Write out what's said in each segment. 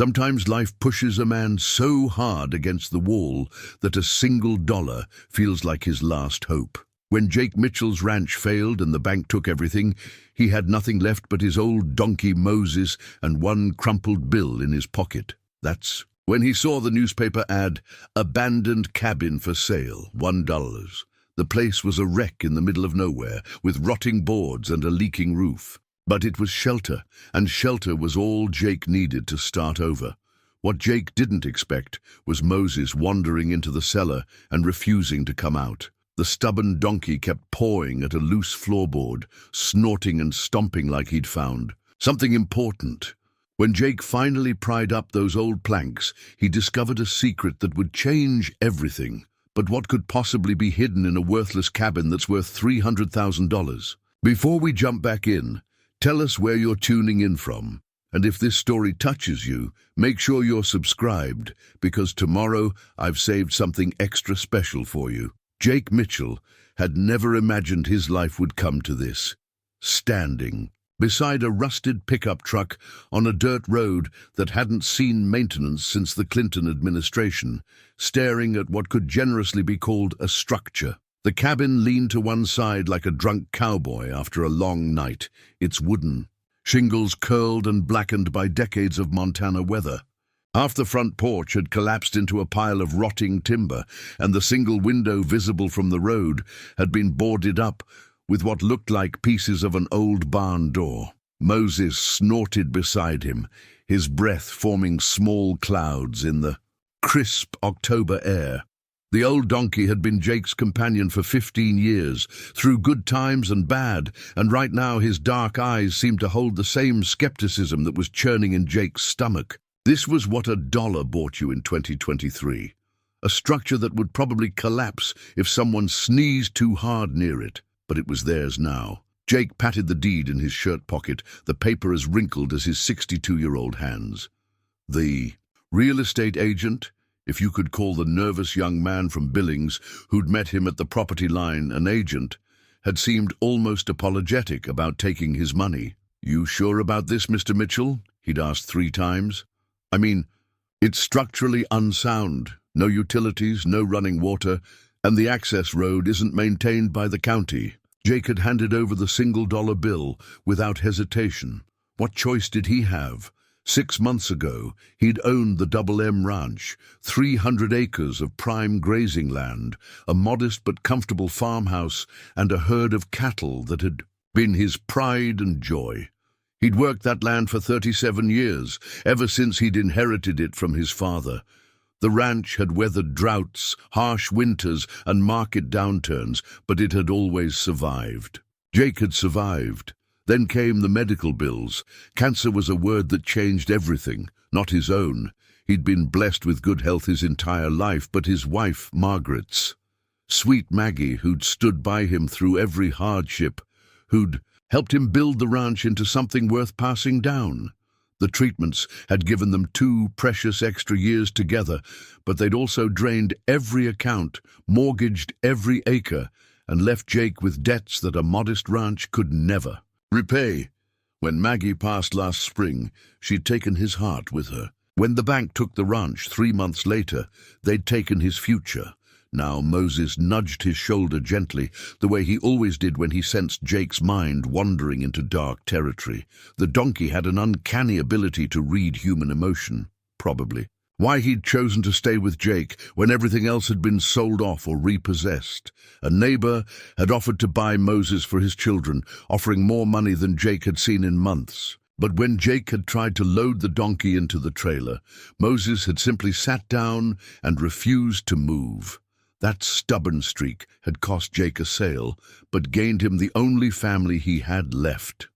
Sometimes life pushes a man so hard against the wall that a single dollar feels like his last hope. When Jake Mitchell's ranch failed and the bank took everything, he had nothing left but his old donkey Moses and one crumpled bill in his pocket. That's when he saw the newspaper ad, "Abandoned cabin for sale, $1. The place was a wreck in the middle of nowhere, with rotting boards and a leaking roof. But it was shelter, and shelter was all Jake needed to start over. What Jake didn't expect was Moses wandering into the cellar and refusing to come out. The stubborn donkey kept pawing at a loose floorboard, snorting and stomping like he'd found something important. When Jake finally pried up those old planks, he discovered a secret that would change everything. But what could possibly be hidden in a worthless cabin that's worth $300,000? Before we jump back in, tell us where you're tuning in from. And if this story touches you, make sure you're subscribed, because tomorrow I've saved something extra special for you. Jake Mitchell had never imagined his life would come to this. Standing beside a rusted pickup truck on a dirt road that hadn't seen maintenance since the Clinton administration, staring at what could generously be called a structure. The cabin leaned to one side like a drunk cowboy after a long night, its wooden shingles curled and blackened by decades of Montana weather. Half the front porch had collapsed into a pile of rotting timber, and the single window visible from the road had been boarded up with what looked like pieces of an old barn door. Moses snorted beside him, his breath forming small clouds in the crisp October air. The old donkey had been Jake's companion for 15 years, through good times and bad, and right now his dark eyes seemed to hold the same skepticism that was churning in Jake's stomach. This was what a dollar bought you in 2023. A structure that would probably collapse if someone sneezed too hard near it. But it was theirs now. Jake patted the deed in his shirt pocket, the paper as wrinkled as his 62-year-old hands. The real estate agent, if you could call the nervous young man from Billings who'd met him at the property line an agent, had seemed almost apologetic about taking his money. "You sure about this, Mr. Mitchell?" he'd asked 3 times. "I mean, it's structurally unsound. No utilities, no running water, and the access road isn't maintained by the county." Jake had handed over the single-dollar bill without hesitation. What choice did he have? 6 months ago, he'd owned the Double M Ranch, 300 acres of prime grazing land, a modest but comfortable farmhouse, and a herd of cattle that had been his pride and joy. He'd worked that land for 37 years, ever since he'd inherited it from his father. The ranch had weathered droughts, harsh winters, and market downturns, but it had always survived. Jake had survived. Then came the medical bills. Cancer was a word that changed everything, not his own. He'd been blessed with good health his entire life, but his wife, Margaret's. Sweet Maggie, who'd stood by him through every hardship, who'd helped him build the ranch into something worth passing down. The treatments had given them 2 precious extra years together, but they'd also drained every account, mortgaged every acre, and left Jake with debts that a modest ranch could never repay. When Maggie passed last spring, she'd taken his heart with her. When the bank took the ranch 3 months later, they'd taken his future. Now Moses nudged his shoulder gently, the way he always did when he sensed Jake's mind wandering into dark territory. The donkey had an uncanny ability to read human emotion, probably. Why he'd chosen to stay with Jake when everything else had been sold off or repossessed. A neighbor had offered to buy Moses for his children, offering more money than Jake had seen in months. But when Jake had tried to load the donkey into the trailer, Moses had simply sat down and refused to move. That stubborn streak had cost Jake a sale, but gained him the only family he had left.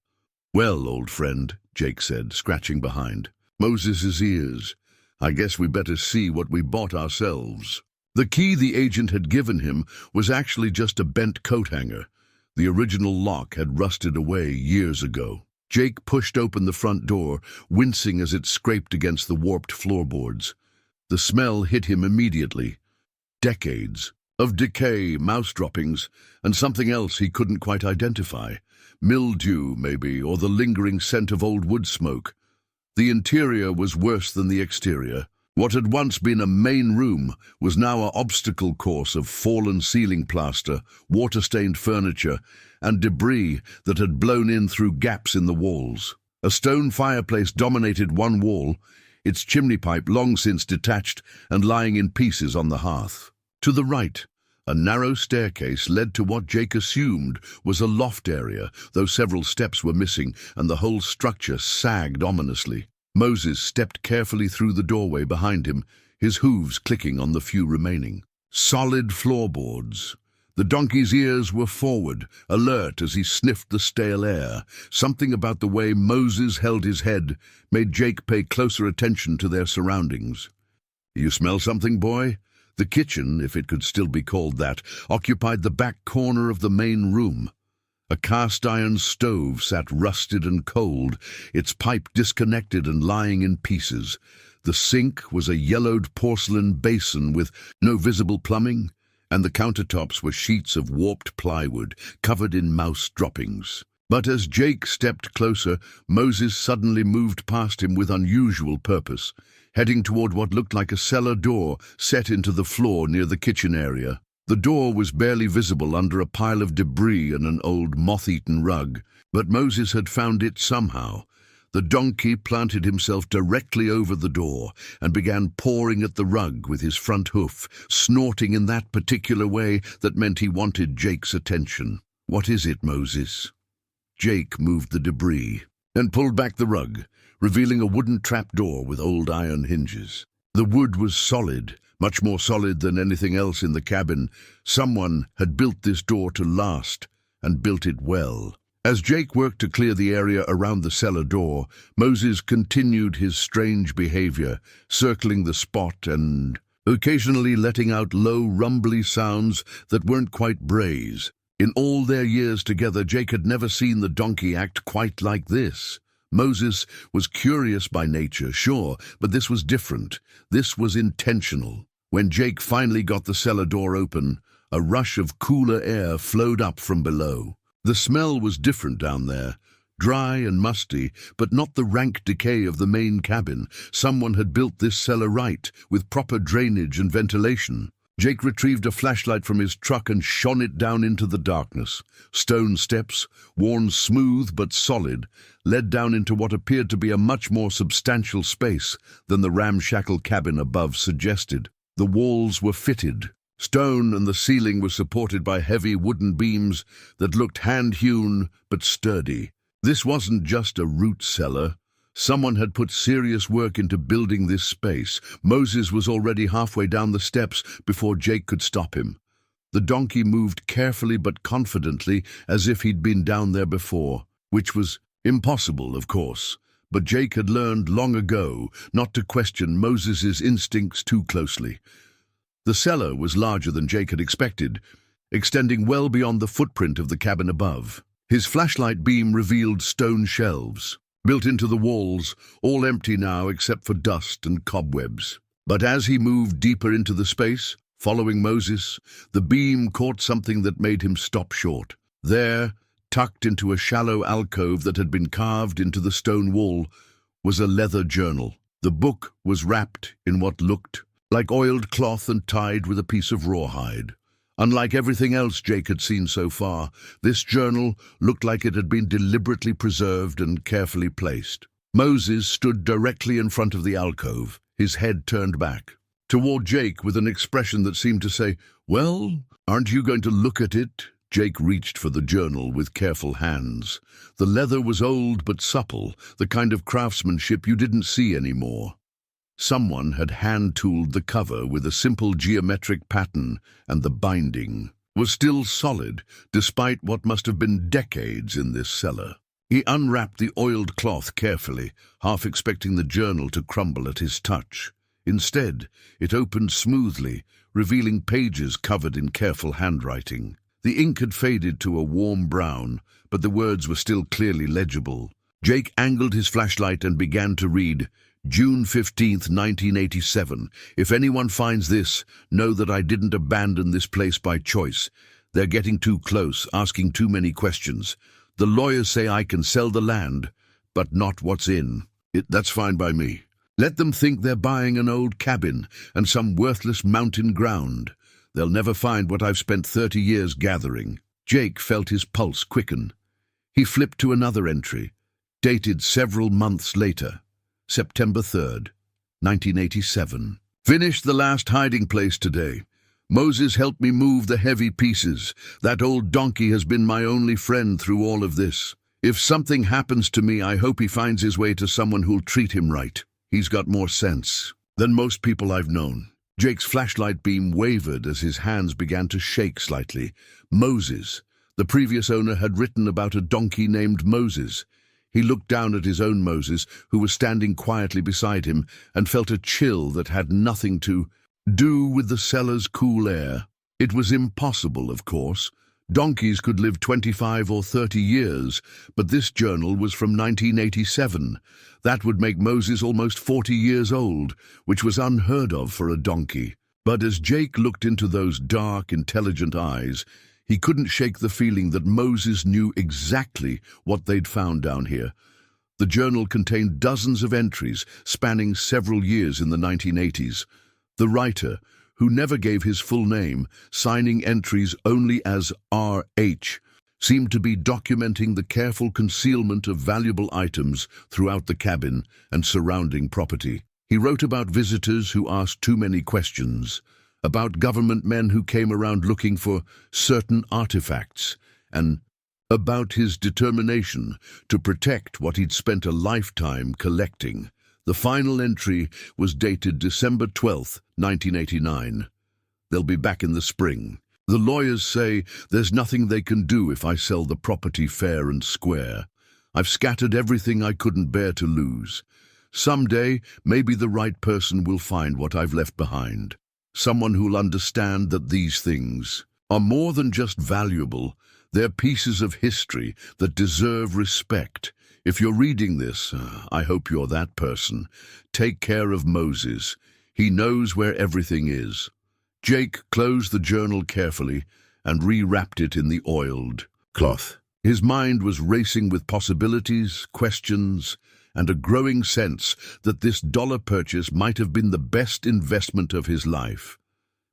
"Well, old friend," Jake said, scratching behind Moses's ears, "I guess we better see what we bought ourselves." The key the agent had given him was actually just a bent coat hanger. The original lock had rusted away years ago. Jake pushed open the front door, wincing as it scraped against the warped floorboards. The smell hit him immediately. Decades of decay, mouse droppings, and something else he couldn't quite identify. Mildew, maybe, or the lingering scent of old wood smoke. The interior was worse than the exterior. What had once been a main room was now an obstacle course of fallen ceiling plaster, water-stained furniture, and debris that had blown in through gaps in the walls. A stone fireplace dominated one wall, its chimney pipe long since detached and lying in pieces on the hearth. To the right, a narrow staircase led to what Jake assumed was a loft area, though several steps were missing and the whole structure sagged ominously. Moses stepped carefully through the doorway behind him, his hooves clicking on the few remaining. Solid floorboards. The donkey's ears were forward, alert as he sniffed the stale air. Something about the way Moses held his head made Jake pay closer attention to their surroundings. "You smell something, boy?" The kitchen, if it could still be called that, occupied the back corner of the main room. A cast-iron stove sat rusted and cold, its pipe disconnected and lying in pieces. The sink was a yellowed porcelain basin with no visible plumbing, and the countertops were sheets of warped plywood, covered in mouse droppings. But as Jake stepped closer, Moses suddenly moved past him with unusual purpose, heading toward what looked like a cellar door set into the floor near the kitchen area. The door was barely visible under a pile of debris and an old moth-eaten rug, but Moses had found it somehow. The donkey planted himself directly over the door and began pawing at the rug with his front hoof, snorting in that particular way that meant he wanted Jake's attention. "What is it, Moses?" Jake moved the debris and pulled back the rug, revealing a wooden trapdoor with old iron hinges. The wood was solid, much more solid than anything else in the cabin. Someone had built this door to last, and built it well. As Jake worked to clear the area around the cellar door, Moses continued his strange behavior, circling the spot and occasionally letting out low, rumbly sounds that weren't quite brays. In all their years together, Jake had never seen the donkey act quite like this. Moses was curious by nature, sure, but this was different. This was intentional. When Jake finally got the cellar door open, a rush of cooler air flowed up from below. The smell was different down there, dry and musty, but not the rank decay of the main cabin. Someone had built this cellar right, with proper drainage and ventilation. Jake retrieved a flashlight from his truck and shone it down into the darkness. Stone steps, worn smooth but solid, led down into what appeared to be a much more substantial space than the ramshackle cabin above suggested. The walls were fitted. Stone and the ceiling were supported by heavy wooden beams that looked hand-hewn but sturdy. This wasn't just a root cellar. Someone had put serious work into building this space. Moses was already halfway down the steps before Jake could stop him. The donkey moved carefully but confidently, as if he'd been down there before, which was impossible, of course. But Jake had learned long ago not to question Moses's instincts too closely. The cellar was larger than Jake had expected, extending well beyond the footprint of the cabin above. His flashlight beam revealed stone shelves, built into the walls, all empty now except for dust and cobwebs. But as he moved deeper into the space, following Moses, the beam caught something that made him stop short. There, tucked into a shallow alcove that had been carved into the stone wall, was a leather journal. The book was wrapped in what looked like oiled cloth and tied with a piece of rawhide. Unlike everything else Jake had seen so far, this journal looked like it had been deliberately preserved and carefully placed. Moses stood directly in front of the alcove, his head turned back toward Jake with an expression that seemed to say, "Well, aren't you going to look at it?" Jake reached for the journal with careful hands. The leather was old but supple, the kind of craftsmanship you didn't see anymore. Someone had hand-tooled the cover with a simple geometric pattern, and the binding was still solid, despite what must have been decades in this cellar. He unwrapped the oiled cloth carefully, half expecting the journal to crumble at his touch. Instead, it opened smoothly, revealing pages covered in careful handwriting. The ink had faded to a warm brown, but the words were still clearly legible. Jake angled his flashlight and began to read, "June 15th, 1987. If anyone finds this, know that I didn't abandon this place by choice. They're getting too close, asking too many questions. The lawyers say I can sell the land, but not what's in." That's fine by me. Let them think they're buying an old cabin and some worthless mountain ground. They'll never find what I've spent 30 years gathering. Jake felt his pulse quicken. He flipped to another entry, dated several months later, September 3rd, 1987. Finished the last hiding place today. Moses helped me move the heavy pieces. That old donkey has been my only friend through all of this. If something happens to me, I hope he finds his way to someone who'll treat him right. He's got more sense than most people I've known. Jake's flashlight beam wavered as his hands began to shake slightly. Moses. The previous owner had written about a donkey named Moses. He looked down at his own Moses, who was standing quietly beside him, and felt a chill that had nothing to do with the cellar's cool air. It was impossible, of course. Donkeys could live 25 or 30 years, but this journal was from 1987. That would make Moses almost 40 years old, which was unheard of for a donkey. But as Jake looked into those dark, intelligent eyes, he couldn't shake the feeling that Moses knew exactly what they'd found down here. The journal contained dozens of entries spanning several years in the 1980s. The writer, who never gave his full name, signing entries only as R.H., seemed to be documenting the careful concealment of valuable items throughout the cabin and surrounding property. He wrote about visitors who asked too many questions, about government men who came around looking for certain artifacts, and about his determination to protect what he'd spent a lifetime collecting. The final entry was dated December 12th, 1989. They'll be back in the spring. The lawyers say there's nothing they can do if I sell the property fair and square. I've scattered everything I couldn't bear to lose. Someday, maybe the right person will find what I've left behind. Someone who'll understand that these things are more than just valuable. They're pieces of history that deserve respect. If you're reading this, I hope you're that person. Take care of Moses. He knows where everything is. Jake closed the journal carefully and rewrapped it in the oiled cloth. His mind was racing with possibilities, questions, and a growing sense that this dollar purchase might have been the best investment of his life.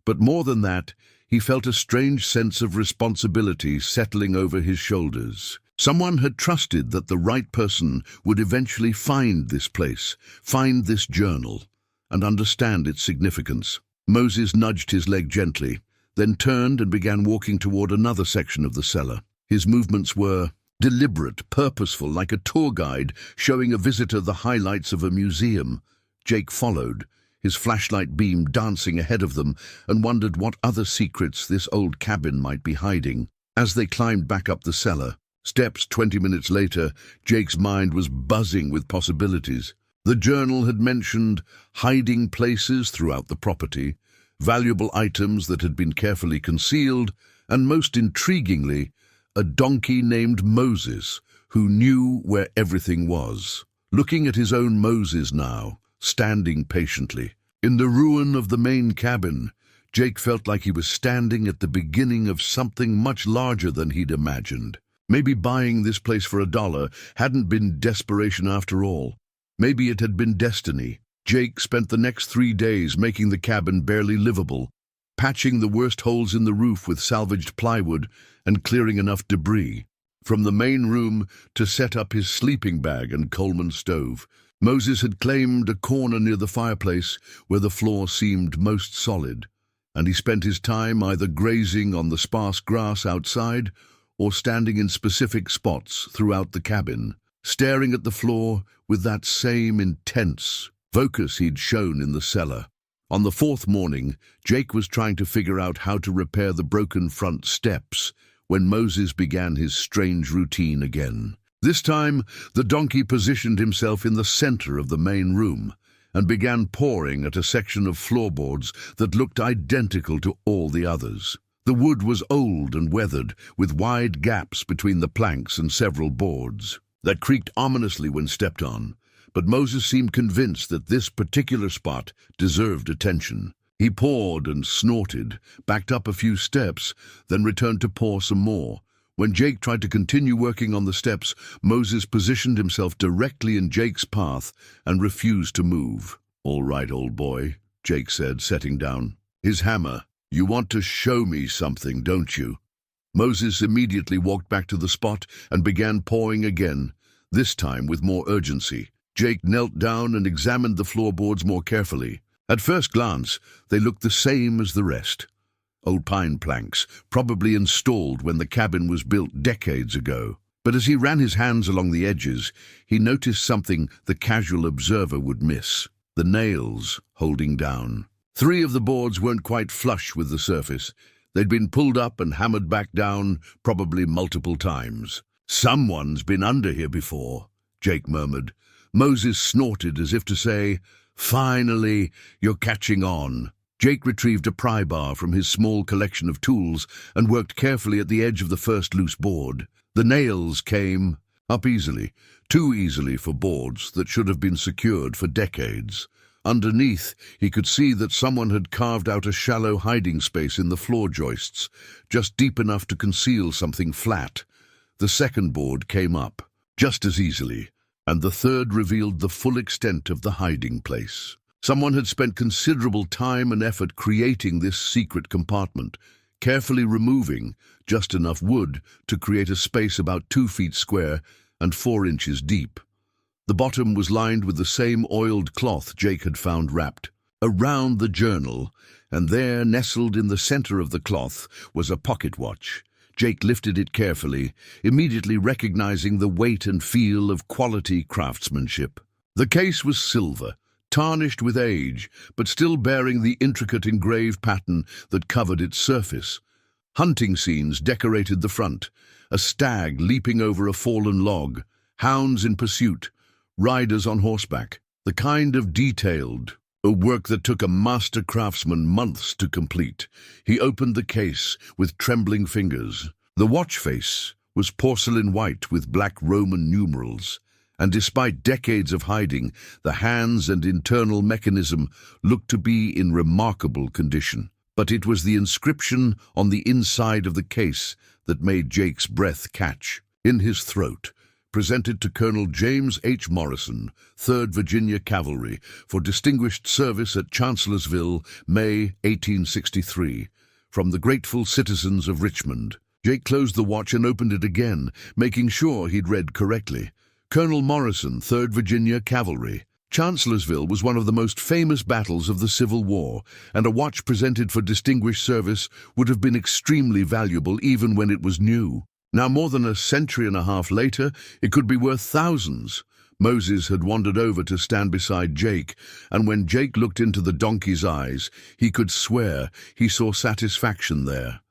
But more than that, he felt a strange sense of responsibility settling over his shoulders. Someone had trusted that the right person would eventually find this place, find this journal, and understand its significance. Moses nudged his leg gently, then turned and began walking toward another section of the cellar. His movements were deliberate, purposeful, like a tour guide showing a visitor the highlights of a museum. Jake followed, his flashlight beam dancing ahead of them, and wondered what other secrets this old cabin might be hiding. As they climbed back up the cellar, 20 minutes later, Jake's mind was buzzing with possibilities. The journal had mentioned hiding places throughout the property, valuable items that had been carefully concealed, and most intriguingly, a donkey named Moses, who knew where everything was. Looking at his own Moses now, standing patiently, in the ruin of the main cabin, Jake felt like he was standing at the beginning of something much larger than he'd imagined. Maybe buying this place for $1 hadn't been desperation after all. Maybe it had been destiny. Jake spent the next 3 days making the cabin barely livable, patching the worst holes in the roof with salvaged plywood and clearing enough debris. From the main room to set up his sleeping bag and Coleman stove, Moses had claimed a corner near the fireplace where the floor seemed most solid, and he spent his time either grazing on the sparse grass outside or standing in specific spots throughout the cabin, staring at the floor with that same intense focus he'd shown in the cellar. On the 4th morning, Jake was trying to figure out how to repair the broken front steps when Moses began his strange routine again. This time, the donkey positioned himself in the center of the main room and began pawing at a section of floorboards that looked identical to all the others. The wood was old and weathered, with wide gaps between the planks and several boards that creaked ominously when stepped on. But Moses seemed convinced that this particular spot deserved attention. He pawed and snorted, backed up a few steps, then returned to paw some more, When Jake tried to continue working on the steps, Moses positioned himself directly in Jake's path and refused to move. "All right, old boy," Jake said, setting down his hammer. "You want to show me something, don't you?" Moses immediately walked back to the spot and began pawing again, this time with more urgency. Jake knelt down and examined the floorboards more carefully. At first glance, they looked the same as the rest. Old pine planks, probably installed when the cabin was built decades ago. But as he ran his hands along the edges, he noticed something the casual observer would miss: the nails holding down. 3 of the boards weren't quite flush with the surface. They'd been pulled up and hammered back down, probably multiple times. "Someone's been under here before," Jake murmured. Moses snorted as if to say, "Finally, you're catching on." Jake retrieved a pry bar from his small collection of tools and worked carefully at the edge of the first loose board. The nails came up easily, too easily for boards that should have been secured for decades. Underneath, he could see that someone had carved out a shallow hiding space in the floor joists, just deep enough to conceal something flat. The second board came up, just as easily, and the third revealed the full extent of the hiding place. Someone had spent considerable time and effort creating this secret compartment, carefully removing just enough wood to create a space about 2 feet square and 4 inches deep. The bottom was lined with the same oiled cloth Jake had found wrapped around the journal, and there, nestled in the center of the cloth, was a pocket watch. Jake lifted it carefully, immediately recognizing the weight and feel of quality craftsmanship. The case was silver, tarnished with age, but still bearing the intricate engraved pattern that covered its surface. Hunting scenes decorated the front, a stag leaping over a fallen log, hounds in pursuit, riders on horseback, the kind of detailed work that took a master craftsman months to complete. He opened the case with trembling fingers. The watch face was porcelain white with black Roman numerals, and despite decades of hiding, the hands and internal mechanism looked to be in remarkable condition. But it was the inscription on the inside of the case that made Jake's breath catch. In his throat, "Presented to Colonel James H. Morrison, 3rd Virginia Cavalry, for distinguished service at Chancellorsville, May 1863, from the grateful citizens of Richmond." Jake closed the watch and opened it again, making sure he'd read correctly. Colonel Morrison, 3rd Virginia Cavalry. Chancellorsville was one of the most famous battles of the Civil War, and a watch presented for distinguished service would have been extremely valuable even when it was new. Now, more than a century and a half later, it could be worth thousands. Moses had wandered over to stand beside Jake, and when Jake looked into the donkey's eyes, he could swear he saw satisfaction there.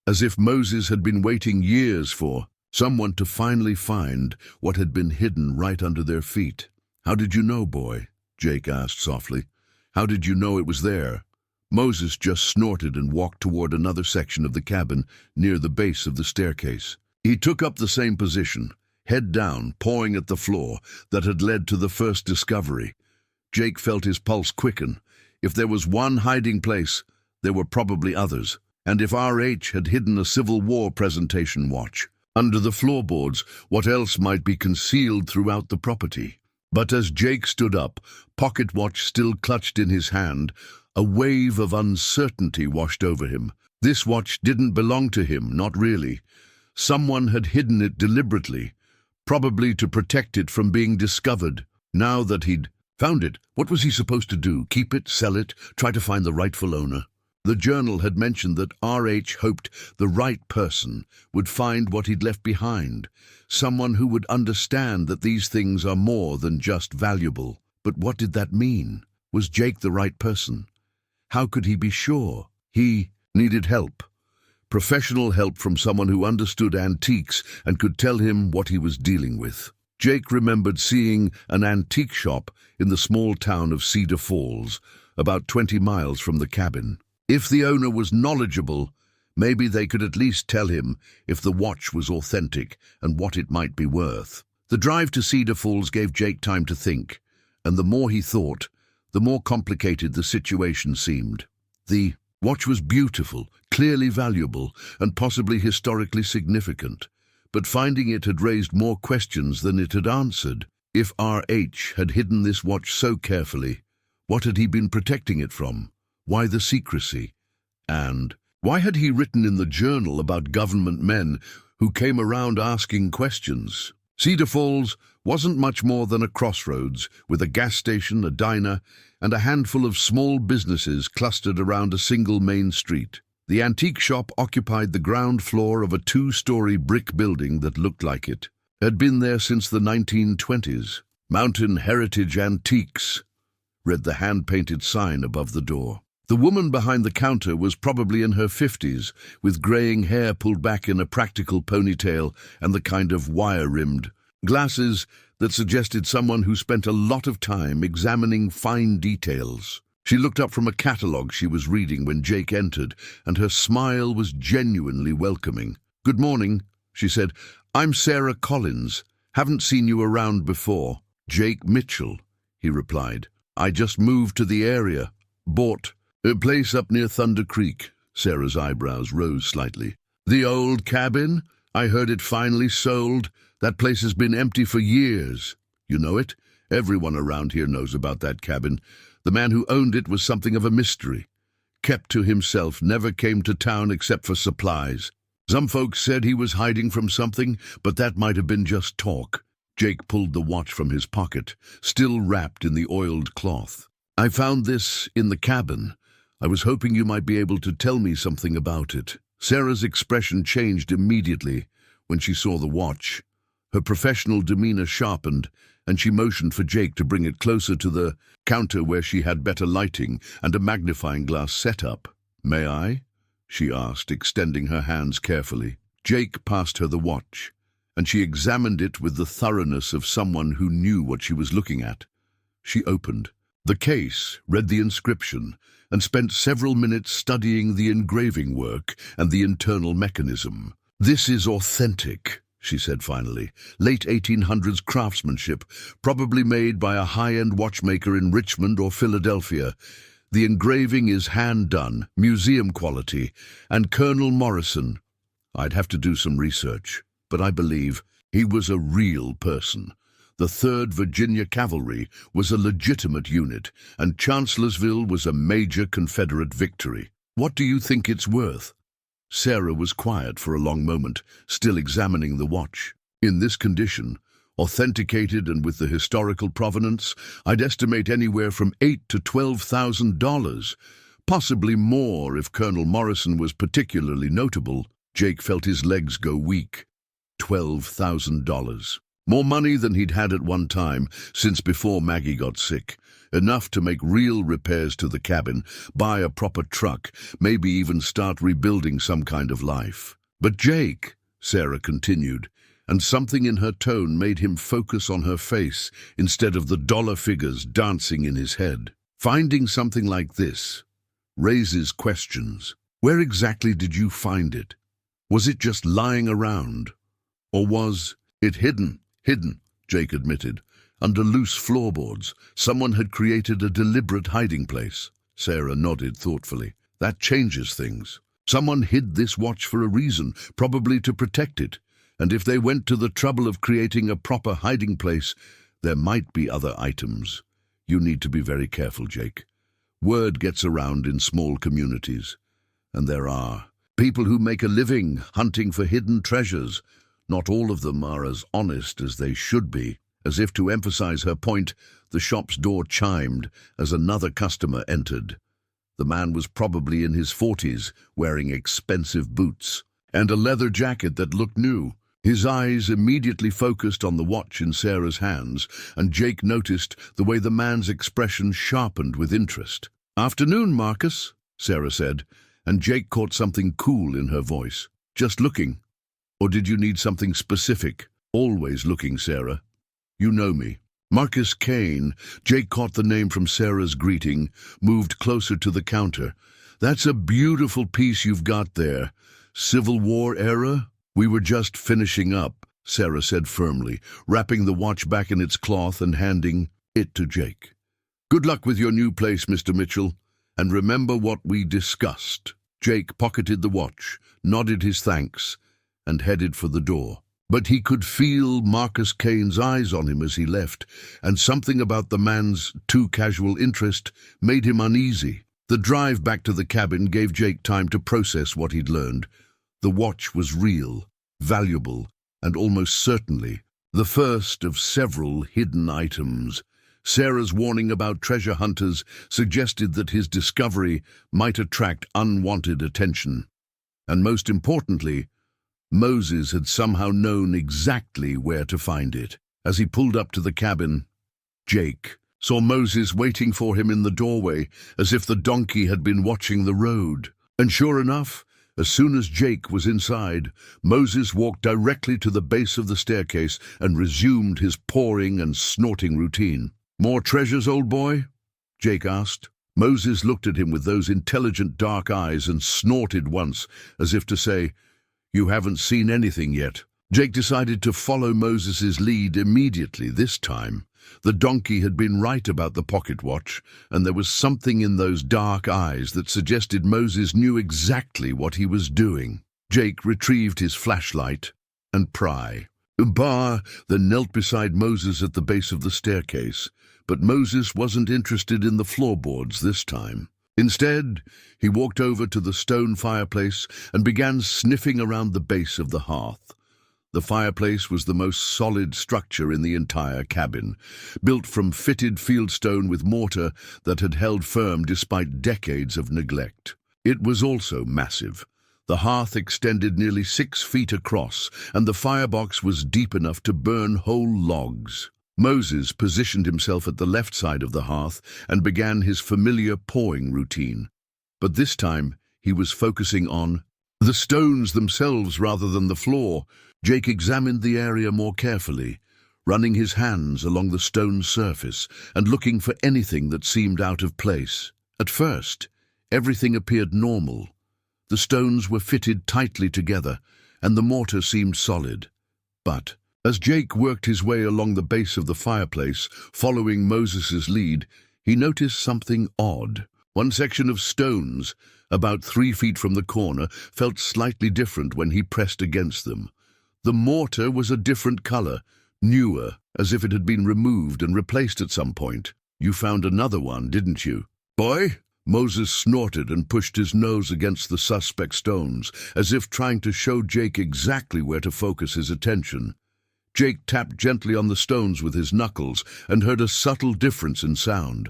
As if Moses had been waiting years for someone to finally find what had been hidden right under their feet. "How did you know, boy?" Jake asked softly. "How did you know it was there?" Moses just snorted and walked toward another section of the cabin near the base of the staircase. He took up the same position, head down, pawing at the floor that had led to the first discovery. Jake felt his pulse quicken. If there was one hiding place, there were probably others. And if R.H. had hidden a Civil War presentation watch under the floorboards, what else might be concealed throughout the property? But as Jake stood up, pocket watch still clutched in his hand, a wave of uncertainty washed over him. This watch didn't belong to him, not really. Someone had hidden it deliberately, probably to protect it from being discovered. Now that he'd found it, what was he supposed to do? Keep it, sell it, try to find the rightful owner? The journal had mentioned that R.H. hoped the right person would find what he'd left behind, someone who would understand that these things are more than just valuable. But what did that mean? Was Jake the right person? How could he be sure? He needed help. Professional help from someone who understood antiques and could tell him what he was dealing with. Jake remembered seeing an antique shop in the small town of Cedar Falls, about 20 miles from the cabin. If the owner was knowledgeable, maybe they could at least tell him if the watch was authentic and what it might be worth. The drive to Cedar Falls gave Jake time to think, and the more he thought, the more complicated the situation seemed. The watch was beautiful, clearly valuable and possibly historically significant. But finding it had raised more questions than it had answered. If R.H. had hidden this watch so carefully, what had he been protecting it from? Why the secrecy? And why had he written in the journal about government men who came around asking questions? Cedar Falls wasn't much more than a crossroads, with a gas station, a diner, and a handful of small businesses clustered around a single main street. The antique shop occupied the ground floor of a two-story brick building that looked like it had been there since the 1920s. Mountain Heritage Antiques, read the hand-painted sign above the door. The woman behind the counter was probably in her 50s, with graying hair pulled back in a practical ponytail and the kind of wire-rimmed glasses that suggested someone who spent a lot of time examining fine details. She looked up from a catalogue she was reading when Jake entered, and her smile was genuinely welcoming. "Good morning," she said. "I'm Sarah Collins. Haven't seen you around before." "Jake Mitchell," he replied. "I just moved to the area. Bought a place up near Thunder Creek." Sarah's eyebrows rose slightly. "The old cabin? I heard it finally sold. That place has been empty for years. You know it? Everyone around here knows about that cabin. The man who owned it was something of a mystery. Kept to himself, never came to town except for supplies. Some folks said he was hiding from something, but that might have been just talk." Jake pulled the watch from his pocket, still wrapped in the oiled cloth. "I found this in the cabin. I was hoping you might be able to tell me something about it." Sarah's expression changed immediately when she saw the watch. Her professional demeanor sharpened, and she motioned for Jake to bring it closer to the counter where she had better lighting and a magnifying glass set up. "May I?" she asked, extending her hands carefully. Jake passed her the watch, and she examined it with the thoroughness of someone who knew what she was looking at. She opened the case, read the inscription, and spent several minutes studying the engraving work and the internal mechanism. "This is authentic," she said finally. "Late 1800s craftsmanship, probably made by a high-end watchmaker in Richmond or Philadelphia. The engraving is hand-done, museum quality, and Colonel Morrison. I'd have to do some research, but I believe he was a real person. The 3rd Virginia Cavalry was a legitimate unit, and Chancellorsville was a major Confederate victory. What do you think it's worth?" Sarah was quiet for a long moment, still examining the watch. "In this condition, authenticated and with the historical provenance, I'd estimate anywhere from $8,000 to $12,000, possibly more if Colonel Morrison was particularly notable." Jake felt his legs go weak. $12,000. More money than he'd had at one time, since before Maggie got sick. Enough to make real repairs to the cabin, buy a proper truck, maybe even start rebuilding some kind of life. "But Jake," Sarah continued, and something in her tone made him focus on her face instead of the dollar figures dancing in his head. "Finding something like this raises questions. Where exactly did you find it? Was it just lying around? Or was it hidden?" "Hidden," Jake admitted. "Under loose floorboards. Someone had created a deliberate hiding place." Sarah nodded thoughtfully. "That changes things. Someone hid this watch for a reason, probably to protect it. And if they went to the trouble of creating a proper hiding place, there might be other items. You need to be very careful, Jake. Word gets around in small communities. And there are people who make a living hunting for hidden treasures. Not all of them are as honest as they should be." As if to emphasize her point, the shop's door chimed as another customer entered. The man was probably in his 40s, wearing expensive boots and a leather jacket that looked new. His eyes immediately focused on the watch in Sarah's hands, and Jake noticed the way the man's expression sharpened with interest. "Afternoon, Marcus," Sarah said, and Jake caught something cool in her voice. "Just looking. Or did you need something specific?" "Always looking, Sarah. You know me." Marcus Kane. Jake caught the name from Sarah's greeting, moved closer to the counter. "That's a beautiful piece you've got there. Civil War era?" "We were just finishing up," Sarah said firmly, wrapping the watch back in its cloth and handing it to Jake. "Good luck with your new place, Mr. Mitchell, and remember what we discussed." Jake pocketed the watch, nodded his thanks, and headed for the door. But he could feel Marcus Kane's eyes on him as he left, and something about the man's too casual interest made him uneasy. The drive back to the cabin gave Jake time to process what he'd learned. The watch was real, valuable, and almost certainly the first of several hidden items. Sarah's warning about treasure hunters suggested that his discovery might attract unwanted attention. And most importantly, Moses had somehow known exactly where to find it. As he pulled up to the cabin, Jake saw Moses waiting for him in the doorway, as if the donkey had been watching the road. And sure enough, as soon as Jake was inside, Moses walked directly to the base of the staircase and resumed his pawing and snorting routine. "More treasures, old boy?" Jake asked. Moses looked at him with those intelligent dark eyes and snorted once, as if to say, "You haven't seen anything yet." Jake decided to follow Moses's lead immediately this time. The donkey had been right about the pocket watch, and there was something in those dark eyes that suggested Moses knew exactly what he was doing. Jake retrieved his flashlight and pry. Umbar then knelt beside Moses at the base of the staircase, but Moses wasn't interested in the floorboards this time. Instead, he walked over to the stone fireplace and began sniffing around the base of the hearth. The fireplace was the most solid structure in the entire cabin, built from fitted fieldstone with mortar that had held firm despite decades of neglect. It was also massive. The hearth extended nearly 6 feet across, and the firebox was deep enough to burn whole logs. Moses positioned himself at the left side of the hearth and began his familiar pawing routine. But this time, he was focusing on the stones themselves rather than the floor. Jake examined the area more carefully, running his hands along the stone surface and looking for anything that seemed out of place. At first, everything appeared normal. The stones were fitted tightly together, and the mortar seemed solid. But as Jake worked his way along the base of the fireplace, following Moses's lead, he noticed something odd. One section of stones, about 3 feet from the corner, felt slightly different when he pressed against them. The mortar was a different color, newer, as if it had been removed and replaced at some point. "You found another one, didn't you, boy?" Moses snorted and pushed his nose against the suspect stones, as if trying to show Jake exactly where to focus his attention. Jake tapped gently on the stones with his knuckles and heard a subtle difference in sound.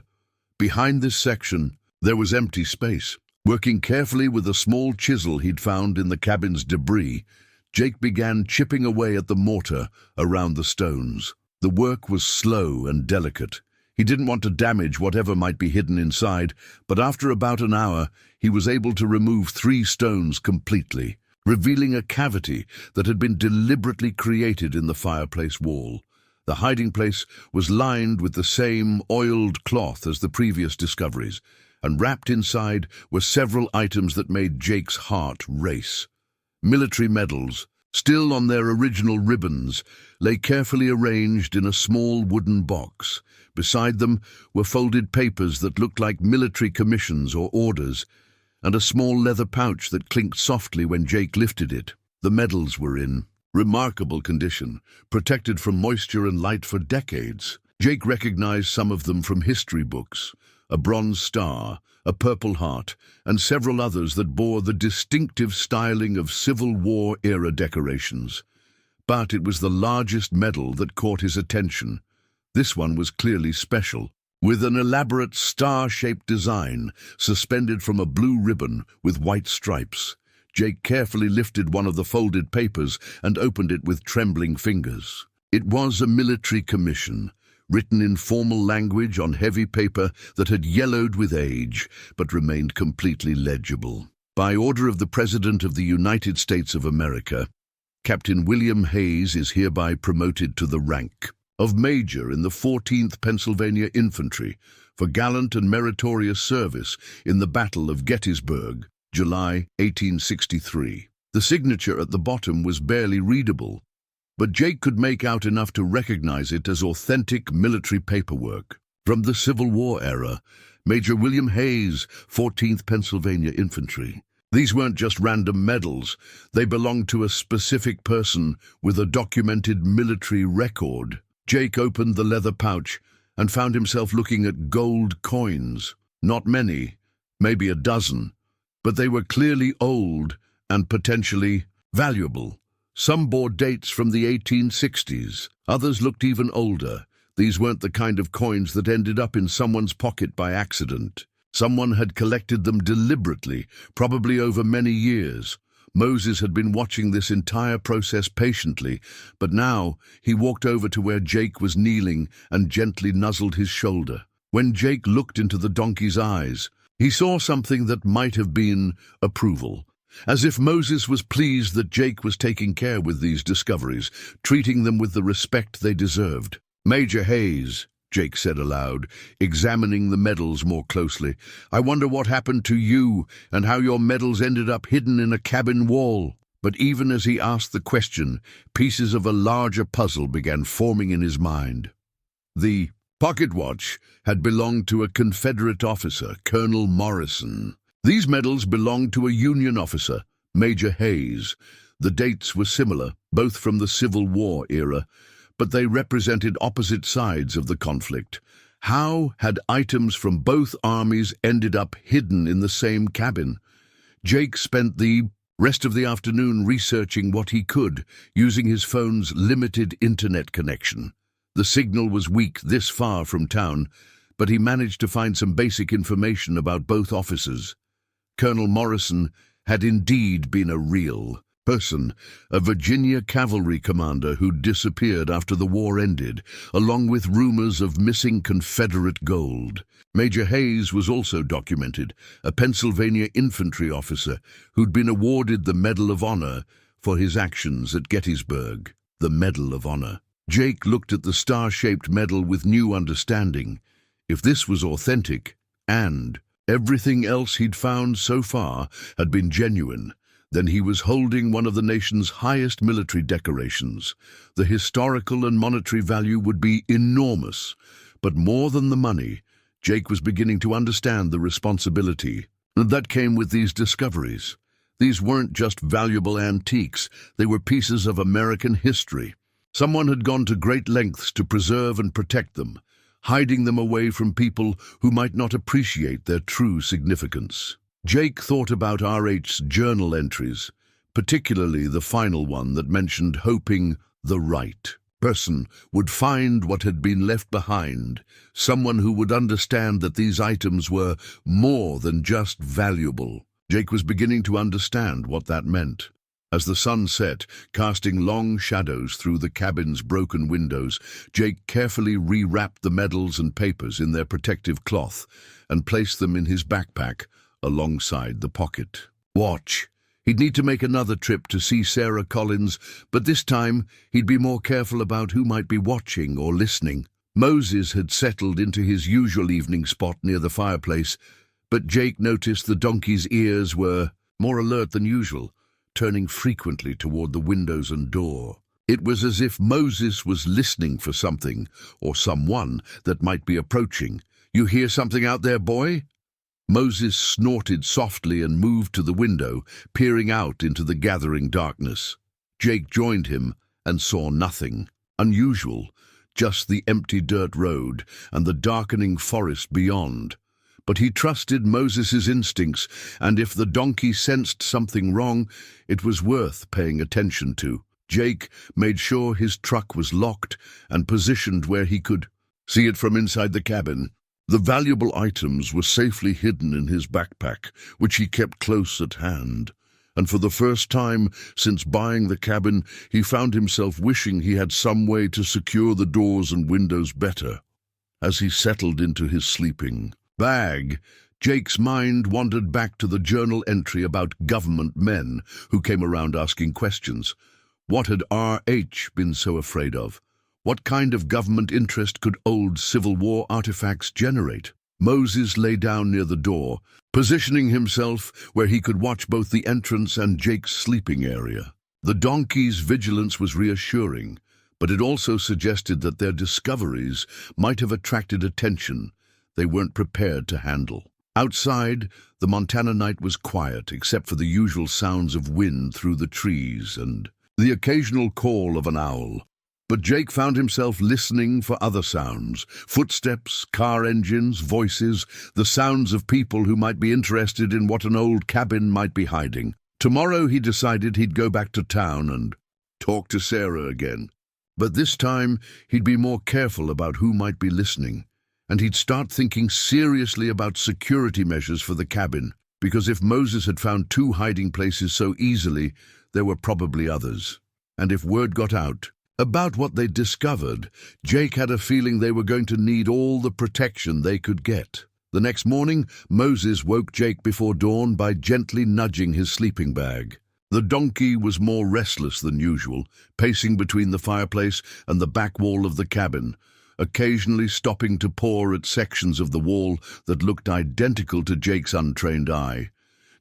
Behind this section, there was empty space. Working carefully with a small chisel he'd found in the cabin's debris, Jake began chipping away at the mortar around the stones. The work was slow and delicate. He didn't want to damage whatever might be hidden inside, but after about an hour, he was able to remove 3 stones completely, revealing a cavity that had been deliberately created in the fireplace wall. The hiding place was lined with the same oiled cloth as the previous discoveries, and wrapped inside were several items that made Jake's heart race. Military medals, still on their original ribbons, lay carefully arranged in a small wooden box. Beside them were folded papers that looked like military commissions or orders, and a small leather pouch that clinked softly when Jake lifted it. The medals were in remarkable condition, protected from moisture and light for decades. Jake recognized some of them from history books: a bronze star, a purple heart, and several others that bore the distinctive styling of Civil War-era decorations. But it was the largest medal that caught his attention. This one was clearly special, with an elaborate star-shaped design suspended from a blue ribbon with white stripes. Jake carefully lifted one of the folded papers and opened it with trembling fingers. It was a military commission, written in formal language on heavy paper that had yellowed with age, but remained completely legible. By order of the President of the United States of America, Captain William Hayes is hereby promoted to the rank of Major in the 14th Pennsylvania Infantry for gallant and meritorious service in the Battle of Gettysburg, July 1863. The signature at the bottom was barely readable, but Jake could make out enough to recognize it as authentic military paperwork. From the Civil War era, Major William Hayes, 14th Pennsylvania Infantry. These weren't just random medals. They belonged to a specific person with a documented military record. Jake opened the leather pouch and found himself looking at gold coins. Not many, maybe a dozen, but they were clearly old and potentially valuable. Some bore dates from the 1860s. Others looked even older. These weren't the kind of coins that ended up in someone's pocket by accident. Someone had collected them deliberately, probably over many years. Moses had been watching this entire process patiently, but now he walked over to where Jake was kneeling and gently nuzzled his shoulder. When Jake looked into the donkey's eyes, he saw something that might have been approval. As if Moses was pleased that Jake was taking care with these discoveries, treating them with the respect they deserved. "Major Hayes," Jake said aloud, examining the medals more closely, "I wonder what happened to you and how your medals ended up hidden in a cabin wall." But even as he asked the question, pieces of a larger puzzle began forming in his mind. The pocket watch had belonged to a Confederate officer, Colonel Morrison. These medals belonged to a Union officer, Major Hayes. The dates were similar, both from the Civil War era, but they represented opposite sides of the conflict. How had items from both armies ended up hidden in the same cabin? Jake spent the rest of the afternoon researching what he could, using his phone's limited internet connection. The signal was weak this far from town, but he managed to find some basic information about both officers. Colonel Morrison had indeed been a real person, a Virginia cavalry commander who disappeared after the war ended, along with rumors of missing Confederate gold. Major Hayes was also documented, a Pennsylvania infantry officer who'd been awarded the Medal of Honor for his actions at Gettysburg. The Medal of Honor. Jake looked at the star-shaped medal with new understanding. If this was authentic, and everything else he'd found so far had been genuine, then he was holding one of the nation's highest military decorations. The historical and monetary value would be enormous. But more than the money, Jake was beginning to understand the responsibility that came with these discoveries. These weren't just valuable antiques, they were pieces of American history. Someone had gone to great lengths to preserve and protect them, hiding them away from people who might not appreciate their true significance. Jake thought about R.H.'s journal entries, particularly the final one that mentioned hoping the right person would find what had been left behind, someone who would understand that these items were more than just valuable. Jake was beginning to understand what that meant. As the sun set, casting long shadows through the cabin's broken windows, Jake carefully rewrapped the medals and papers in their protective cloth and placed them in his backpack alongside the pocket watch. He'd need to make another trip to see Sarah Collins, but this time he'd be more careful about who might be watching or listening. Moses had settled into his usual evening spot near the fireplace, but Jake noticed the donkey's ears were more alert than usual, turning frequently toward the windows and door. It was as if Moses was listening for something or someone that might be approaching. "You hear something out there, boy?" Moses snorted softly and moved to the window, peering out into the gathering darkness. Jake joined him and saw nothing unusual, just the empty dirt road and the darkening forest beyond. But he trusted Moses's instincts, and if the donkey sensed something wrong, it was worth paying attention to. Jake made sure his truck was locked and positioned where he could see it from inside the cabin. The valuable items were safely hidden in his backpack, which he kept close at hand. And for the first time since buying the cabin, he found himself wishing he had some way to secure the doors and windows better. As he settled into his sleeping bag, Jake's mind wandered back to the journal entry about government men who came around asking questions. What had R.H. been so afraid of? What kind of government interest could old Civil War artifacts generate? Moses lay down near the door, positioning himself where he could watch both the entrance and Jake's sleeping area. The donkey's vigilance was reassuring, but it also suggested that their discoveries might have attracted attention they weren't prepared to handle. Outside, the Montana night was quiet except for the usual sounds of wind through the trees and the occasional call of an owl. But Jake found himself listening for other sounds: footsteps, car engines, voices, the sounds of people who might be interested in what an old cabin might be hiding. Tomorrow he decided he'd go back to town and talk to Sarah again. But this time he'd be more careful about who might be listening, and he'd start thinking seriously about security measures for the cabin, because if Moses had found 2 hiding places so easily, there were probably others. And if word got out about what they'd discovered, Jake had a feeling they were going to need all the protection they could get. The next morning, Moses woke Jake before dawn by gently nudging his sleeping bag. The donkey was more restless than usual, pacing between the fireplace and the back wall of the cabin, occasionally stopping to paw at sections of the wall that looked identical to Jake's untrained eye.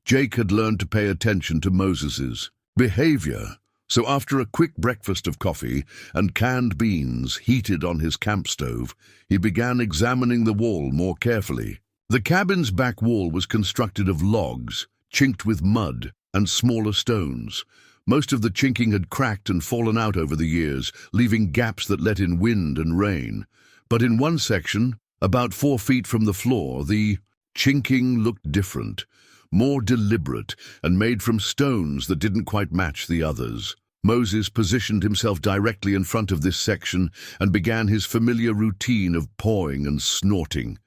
Jake had learned to pay attention to Moses's behavior, so after a quick breakfast of coffee and canned beans heated on his camp stove, he began examining the wall more carefully. The cabin's back wall was constructed of logs, chinked with mud and smaller stones. Most of the chinking had cracked and fallen out over the years, leaving gaps that let in wind and rain. But in one section, about 4 feet from the floor, the chinking looked different, more deliberate, and made from stones that didn't quite match the others. Moses positioned himself directly in front of this section and began his familiar routine of pawing and snorting.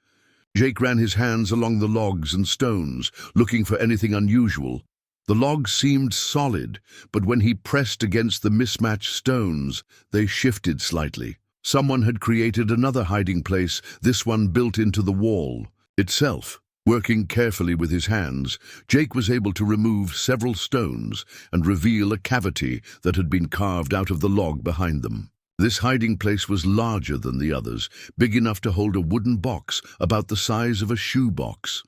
Jake ran his hands along the logs and stones, looking for anything unusual. The logs seemed solid, but when he pressed against the mismatched stones, they shifted slightly. Someone had created another hiding place, this one built into the wall itself. Working carefully with his hands, Jake was able to remove several stones and reveal a cavity that had been carved out of the log behind them. This hiding place was larger than the others, big enough to hold a wooden box about the size of a shoebox.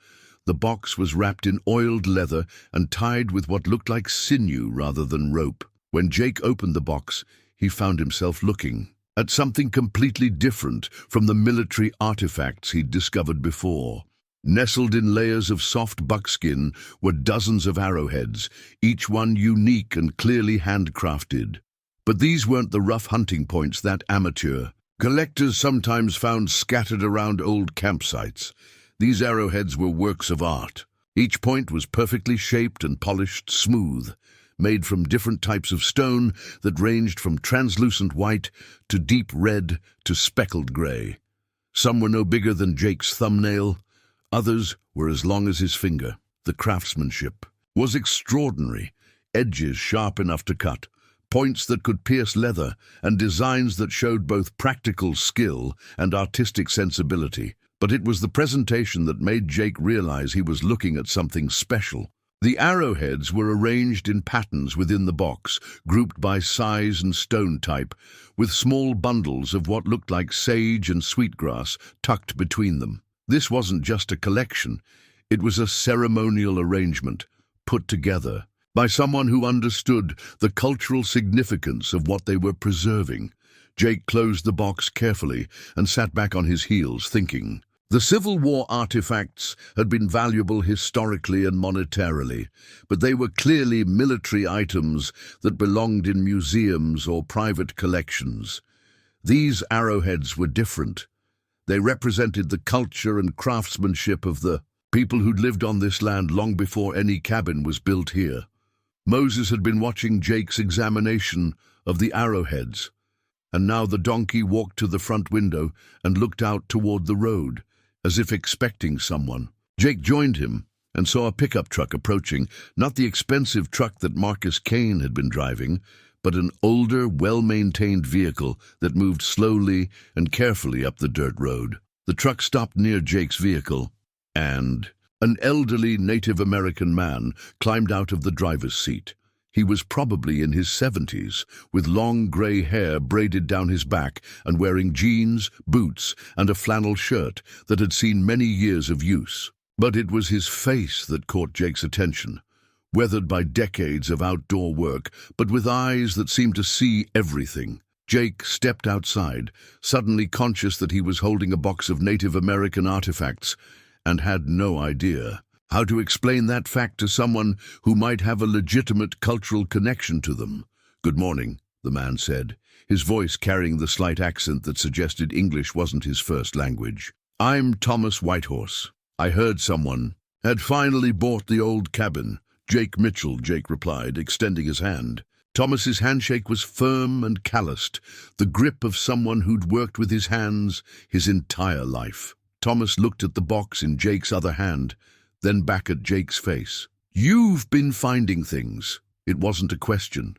The box was wrapped in oiled leather and tied with what looked like sinew rather than rope. When Jake opened the box, he found himself looking at something completely different from the military artifacts he'd discovered before. Nestled in layers of soft buckskin were dozens of arrowheads, each one unique and clearly handcrafted. But these weren't the rough hunting points that amateur collectors sometimes found scattered around old campsites. These arrowheads were works of art. Each point was perfectly shaped and polished smooth, made from different types of stone that ranged from translucent white to deep red to speckled gray. Some were no bigger than Jake's thumbnail. Others were as long as his finger. The craftsmanship was extraordinary. Edges sharp enough to cut, points that could pierce leather, and designs that showed both practical skill and artistic sensibility. But it was the presentation that made Jake realize he was looking at something special. The arrowheads were arranged in patterns within the box, grouped by size and stone type, with small bundles of what looked like sage and sweetgrass tucked between them. This wasn't just a collection, it was a ceremonial arrangement, put together by someone who understood the cultural significance of what they were preserving. Jake closed the box carefully and sat back on his heels, thinking. The Civil War artifacts had been valuable historically and monetarily, but they were clearly military items that belonged in museums or private collections. These arrowheads were different. They represented the culture and craftsmanship of the people who'd lived on this land long before any cabin was built here. Moses had been watching Jake's examination of the arrowheads, and now the donkey walked to the front window and looked out toward the road, as if expecting someone. Jake joined him and saw a pickup truck approaching, not the expensive truck that Marcus Kane had been driving, but an older, well-maintained vehicle that moved slowly and carefully up the dirt road. The truck stopped near Jake's vehicle, and an elderly Native American man climbed out of the driver's seat. He was probably in his 70s, with long gray hair braided down his back and wearing jeans, boots, and a flannel shirt that had seen many years of use. But it was his face that caught Jake's attention. Weathered by decades of outdoor work, but with eyes that seemed to see everything. Jake stepped outside, suddenly conscious that he was holding a box of Native American artifacts, and had no idea how to explain that fact to someone who might have a legitimate cultural connection to them. "Good morning," the man said, his voice carrying the slight accent that suggested English wasn't his first language. "I'm Thomas Whitehorse. I heard someone had finally bought the old cabin." "Jake Mitchell," Jake replied, extending his hand. Thomas's handshake was firm and calloused, the grip of someone who'd worked with his hands his entire life. Thomas looked at the box in Jake's other hand, then back at Jake's face. "You've been finding things." It wasn't a question,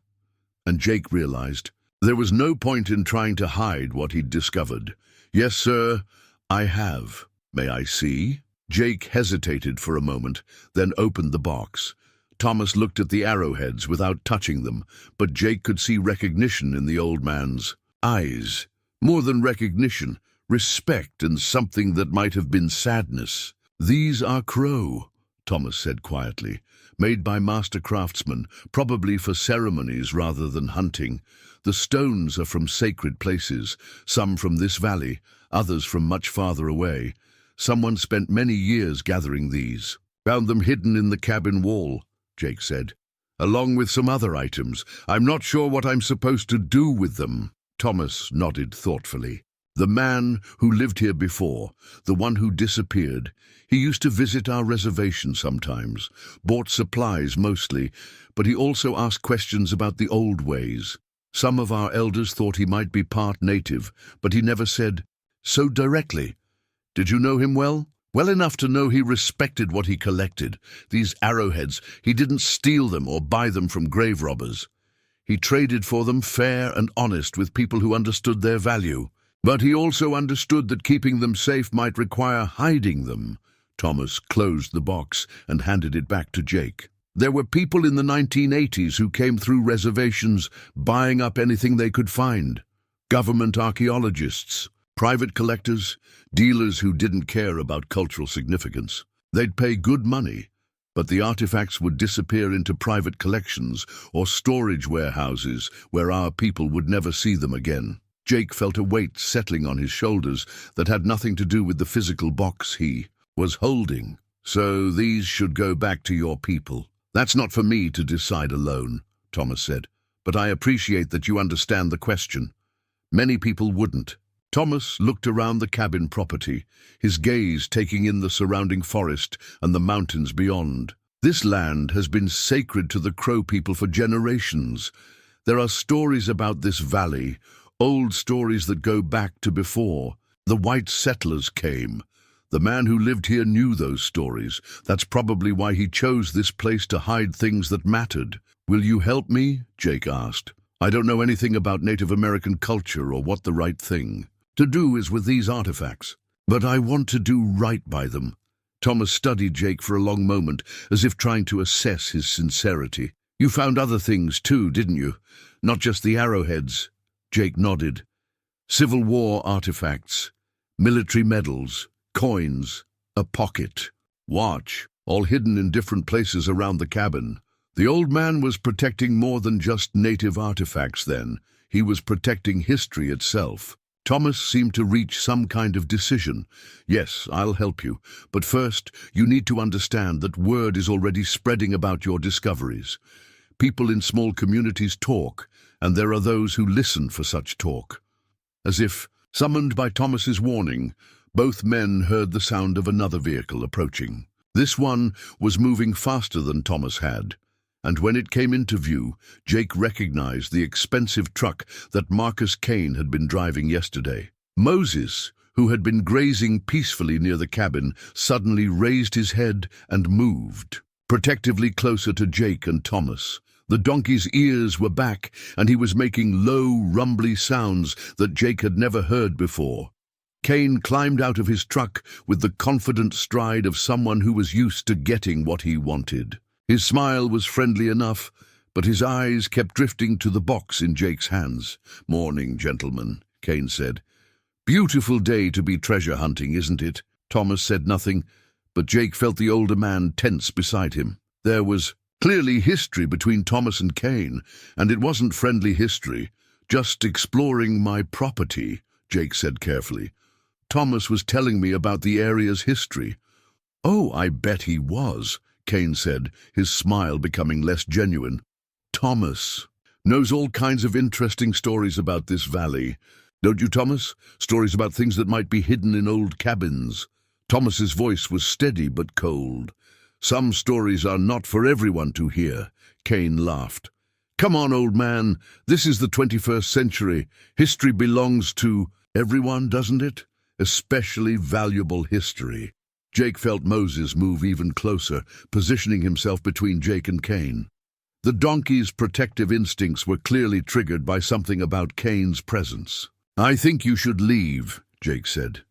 and Jake realized there was no point in trying to hide what he'd discovered. "Yes, sir, I have. May I see?" Jake hesitated for a moment, then opened the box. Thomas looked at the arrowheads without touching them, but Jake could see recognition in the old man's eyes. More than recognition, respect, and something that might have been sadness. "These are crow," Thomas said quietly, "made by master craftsmen, probably for ceremonies rather than hunting. The stones are from sacred places, some from this valley, others from much farther away. Someone spent many years gathering these." "Found them hidden in the cabin wall," Jake said, "along with some other items. I'm not sure what I'm supposed to do with them." Thomas nodded thoughtfully. "The man who lived here before, the one who disappeared, he used to visit our reservation sometimes, bought supplies mostly, but he also asked questions about the old ways. Some of our elders thought he might be part native, but he never said so directly. Did you know him well?" "Well enough to know he respected what he collected. These arrowheads, he didn't steal them or buy them from grave robbers. He traded for them fair and honest with people who understood their value. But he also understood that keeping them safe might require hiding them." Thomas closed the box and handed it back to Jake. "There were people in the 1980s who came through reservations buying up anything they could find. Government archaeologists, private collectors, dealers who didn't care about cultural significance. They'd pay good money, but the artifacts would disappear into private collections or storage warehouses where our people would never see them again." Jake felt a weight settling on his shoulders that had nothing to do with the physical box he was holding. "So these should go back to your people." "That's not for me to decide alone," Thomas said, "but I appreciate that you understand the question. Many people wouldn't." Thomas looked around the cabin property, his gaze taking in the surrounding forest and the mountains beyond. "This land has been sacred to the Crow people for generations. There are stories about this valley, old stories that go back to before the white settlers came. The man who lived here knew those stories. That's probably why he chose this place to hide things that mattered." "Will you help me?" Jake asked. "I don't know anything about Native American culture or what the right thing to do is with these artifacts, but I want to do right by them." Thomas studied Jake for a long moment, as if trying to assess his sincerity. "You found other things too, didn't you? Not just the arrowheads?" Jake nodded. "Civil War artifacts, military medals, coins, a pocket, watch, all hidden in different places around the cabin." The old man was protecting more than just native artifacts then. He was protecting history itself. Thomas seemed to reach some kind of decision. "Yes, I'll help you, but first you need to understand that word is already spreading about your discoveries. People in small communities talk, and there are those who listen for such talk." As if summoned by Thomas's warning, both men heard the sound of another vehicle approaching. This one was moving faster than Thomas had, and when it came into view, Jake recognized the expensive truck that Marcus Kane had been driving yesterday. Moses, who had been grazing peacefully near the cabin, suddenly raised his head and moved, protectively closer to Jake and Thomas. The donkey's ears were back, and he was making low, rumbly sounds that Jake had never heard before. Kane climbed out of his truck with the confident stride of someone who was used to getting what he wanted. His smile was friendly enough, but his eyes kept drifting to the box in Jake's hands. "Morning, gentlemen," Kane said. "Beautiful day to be treasure hunting, isn't it?" Thomas said nothing, but Jake felt the older man tense beside him. There was clearly history between Thomas and Kane, and it wasn't friendly history. "Just exploring my property," Jake said carefully. "Thomas was telling me about the area's history. "Oh, I bet he was," Kane said, his smile becoming less genuine. "Thomas knows all kinds of interesting stories about this valley. Don't you, Thomas? Stories about things that might be hidden in old cabins." Thomas's voice was steady but cold. "Some stories are not for everyone to hear," Kane laughed. "Come on, old man. This is the 21st century. History belongs to everyone, doesn't it? Especially valuable history." Jake felt Moses move even closer, positioning himself between Jake and Kane. The donkey's protective instincts were clearly triggered by something about Kane's presence. "I think you should leave," Jake said.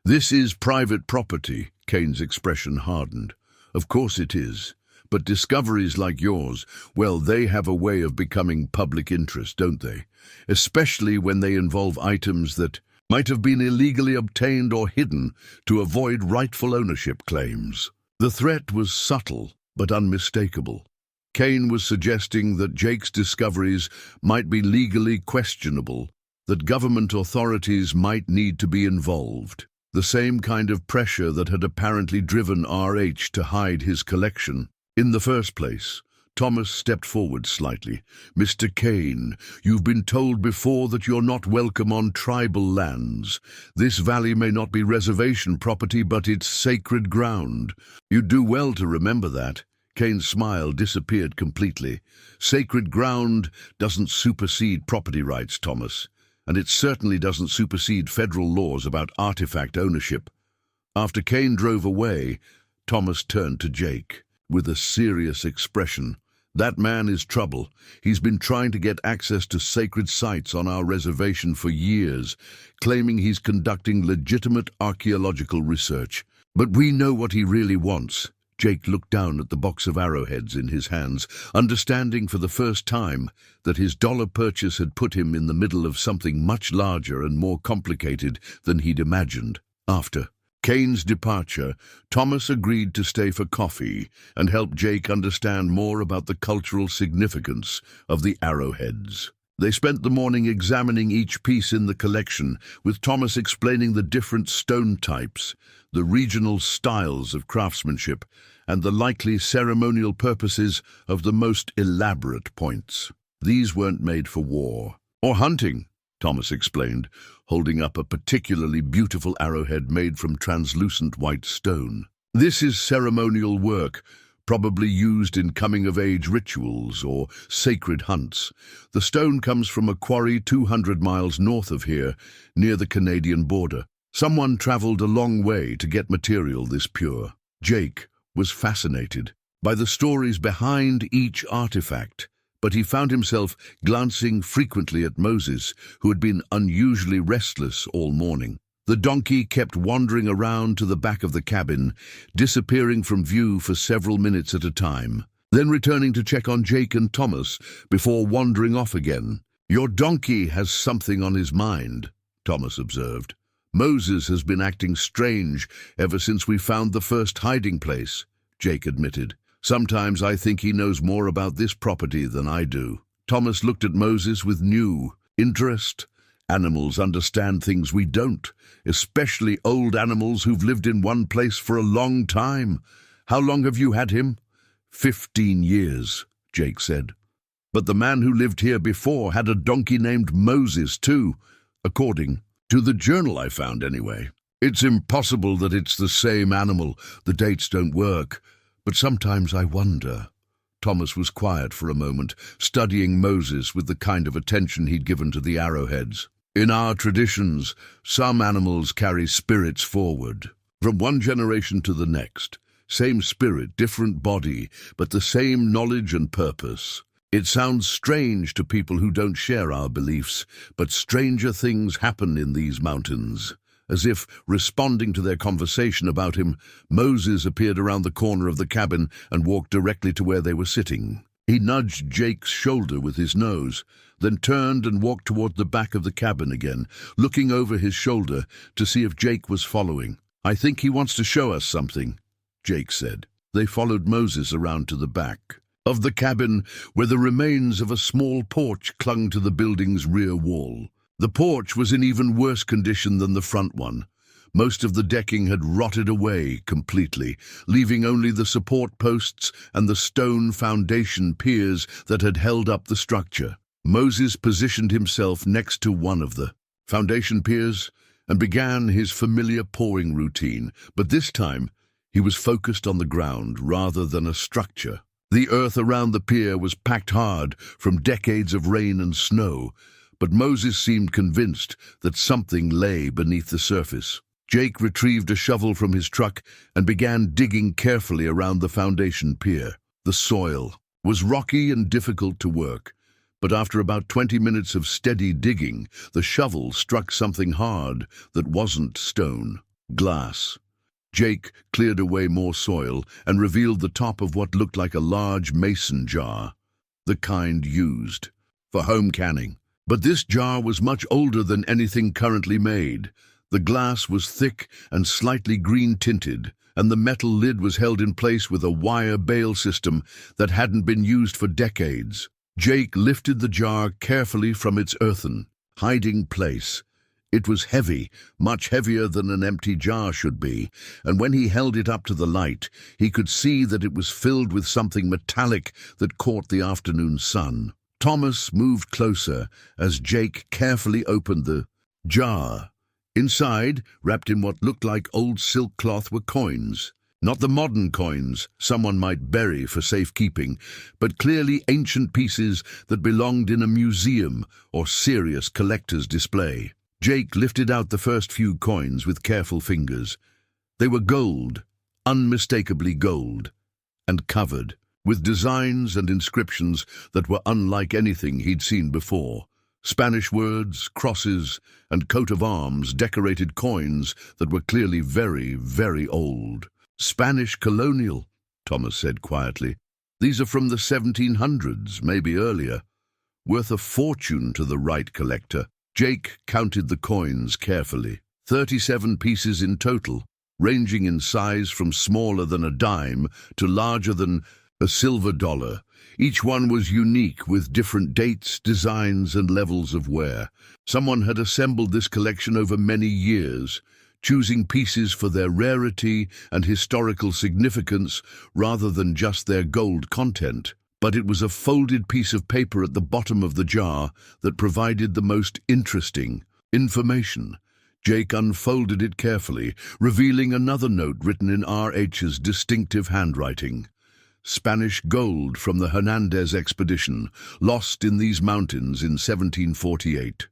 "This is private property." Kane's expression hardened. "Of course it is. But discoveries like yours, well, they have a way of becoming public interest, don't they? Especially when they involve items that might have been illegally obtained or hidden to avoid rightful ownership claims." The threat was subtle but unmistakable. Kane was suggesting that Jake's discoveries might be legally questionable, that government authorities might need to be involved. The same kind of pressure that had apparently driven RH to hide his collection. In the first place, Thomas stepped forward slightly. "Mr. Kane, you've been told before that you're not welcome on tribal lands. This valley may not be reservation property, but it's sacred ground. You'd do well to remember that." Kane's smile disappeared completely. "Sacred ground doesn't supersede property rights, Thomas, and it certainly doesn't supersede federal laws about artifact ownership." After Kane drove away, Thomas turned to Jake with a serious expression. "That man is trouble. He's been trying to get access to sacred sites on our reservation for years, claiming he's conducting legitimate archaeological research. But we know what he really wants." Jake looked down at the box of arrowheads in his hands, understanding for the first time that his dollar purchase had put him in the middle of something much larger and more complicated than he'd imagined. After Kane's departure, Thomas agreed to stay for coffee and help Jake understand more about the cultural significance of the arrowheads. They spent the morning examining each piece in the collection, with Thomas explaining the different stone types, the regional styles of craftsmanship, and the likely ceremonial purposes of the most elaborate points. "These weren't made for war or hunting," Thomas explained, holding up a particularly beautiful arrowhead made from translucent white stone. "This is ceremonial work, probably used in coming-of-age rituals or sacred hunts. The stone comes from a quarry 200 miles north of here, near the Canadian border. Someone traveled a long way to get material this pure." Jake was fascinated by the stories behind each artifact, but he found himself glancing frequently at Moses, who had been unusually restless all morning. The donkey kept wandering around to the back of the cabin, disappearing from view for several minutes at a time, then returning to check on Jake and Thomas before wandering off again. "Your donkey has something on his mind," Thomas observed. "Moses has been acting strange ever since we found the first hiding place," Jake admitted. "Sometimes I think he knows more about this property than I do." Thomas looked at Moses with new interest. "Animals understand things we don't, especially old animals who've lived in one place for a long time. How long have you had him?" 15 years, Jake said. "But the man who lived here before had a donkey named Moses too, according to the journal I found anyway. It's impossible that it's the same animal. The dates don't work. But sometimes I wonder." Thomas was quiet for a moment, studying Moses with the kind of attention he'd given to the arrowheads. "In our traditions, some animals carry spirits forward, from one generation to the next. Same spirit, different body, but the same knowledge and purpose. It sounds strange to people who don't share our beliefs, but stranger things happen in these mountains." As if responding to their conversation about him, Moses appeared around the corner of the cabin and walked directly to where they were sitting. He nudged Jake's shoulder with his nose, then turned and walked toward the back of the cabin again, looking over his shoulder to see if Jake was following. "I think he wants to show us something," Jake said. They followed Moses around to the back of the cabin, where the remains of a small porch clung to the building's rear wall. The porch was in even worse condition than the front one. Most of the decking had rotted away completely, leaving only the support posts and the stone foundation piers that had held up the structure. Moses positioned himself next to one of the foundation piers and began his familiar pawing routine, but this time he was focused on the ground rather than a structure. The earth around the pier was packed hard from decades of rain and snow, but Moses seemed convinced that something lay beneath the surface. Jake retrieved a shovel from his truck and began digging carefully around the foundation pier. The soil was rocky and difficult to work, but after about 20 minutes of steady digging, the shovel struck something hard that wasn't stone, glass. Jake cleared away more soil and revealed the top of what looked like a large mason jar, the kind used for home canning. But this jar was much older than anything currently made. The glass was thick and slightly green-tinted, and the metal lid was held in place with a wire bail system that hadn't been used for decades. Jake lifted the jar carefully from its earthen hiding place. It was heavy, much heavier than an empty jar should be, and when he held it up to the light, he could see that it was filled with something metallic that caught the afternoon sun. Thomas moved closer as Jake carefully opened the jar. Inside, wrapped in what looked like old silk cloth, were coins. Not the modern coins someone might bury for safekeeping, but clearly ancient pieces that belonged in a museum or serious collector's display. Jake lifted out the first few coins with careful fingers. They were gold, unmistakably gold, and covered with designs and inscriptions that were unlike anything he'd seen before. Spanish words, crosses, and coat of arms decorated coins that were clearly very, very old. Spanish colonial, Thomas said quietly. These are from the 1700s, maybe earlier. Worth a fortune to the right collector. Jake counted the coins carefully. 37 pieces in total, ranging in size from smaller than a dime to larger than a silver dollar. Each one was unique with different dates, designs, and levels of wear. Someone had assembled this collection over many years, choosing pieces for their rarity and historical significance rather than just their gold content. But it was a folded piece of paper at the bottom of the jar that provided the most interesting information. Jake unfolded it carefully, revealing another note written in R.H.'s distinctive handwriting. Spanish gold from the Hernandez expedition, lost in these mountains in 1748.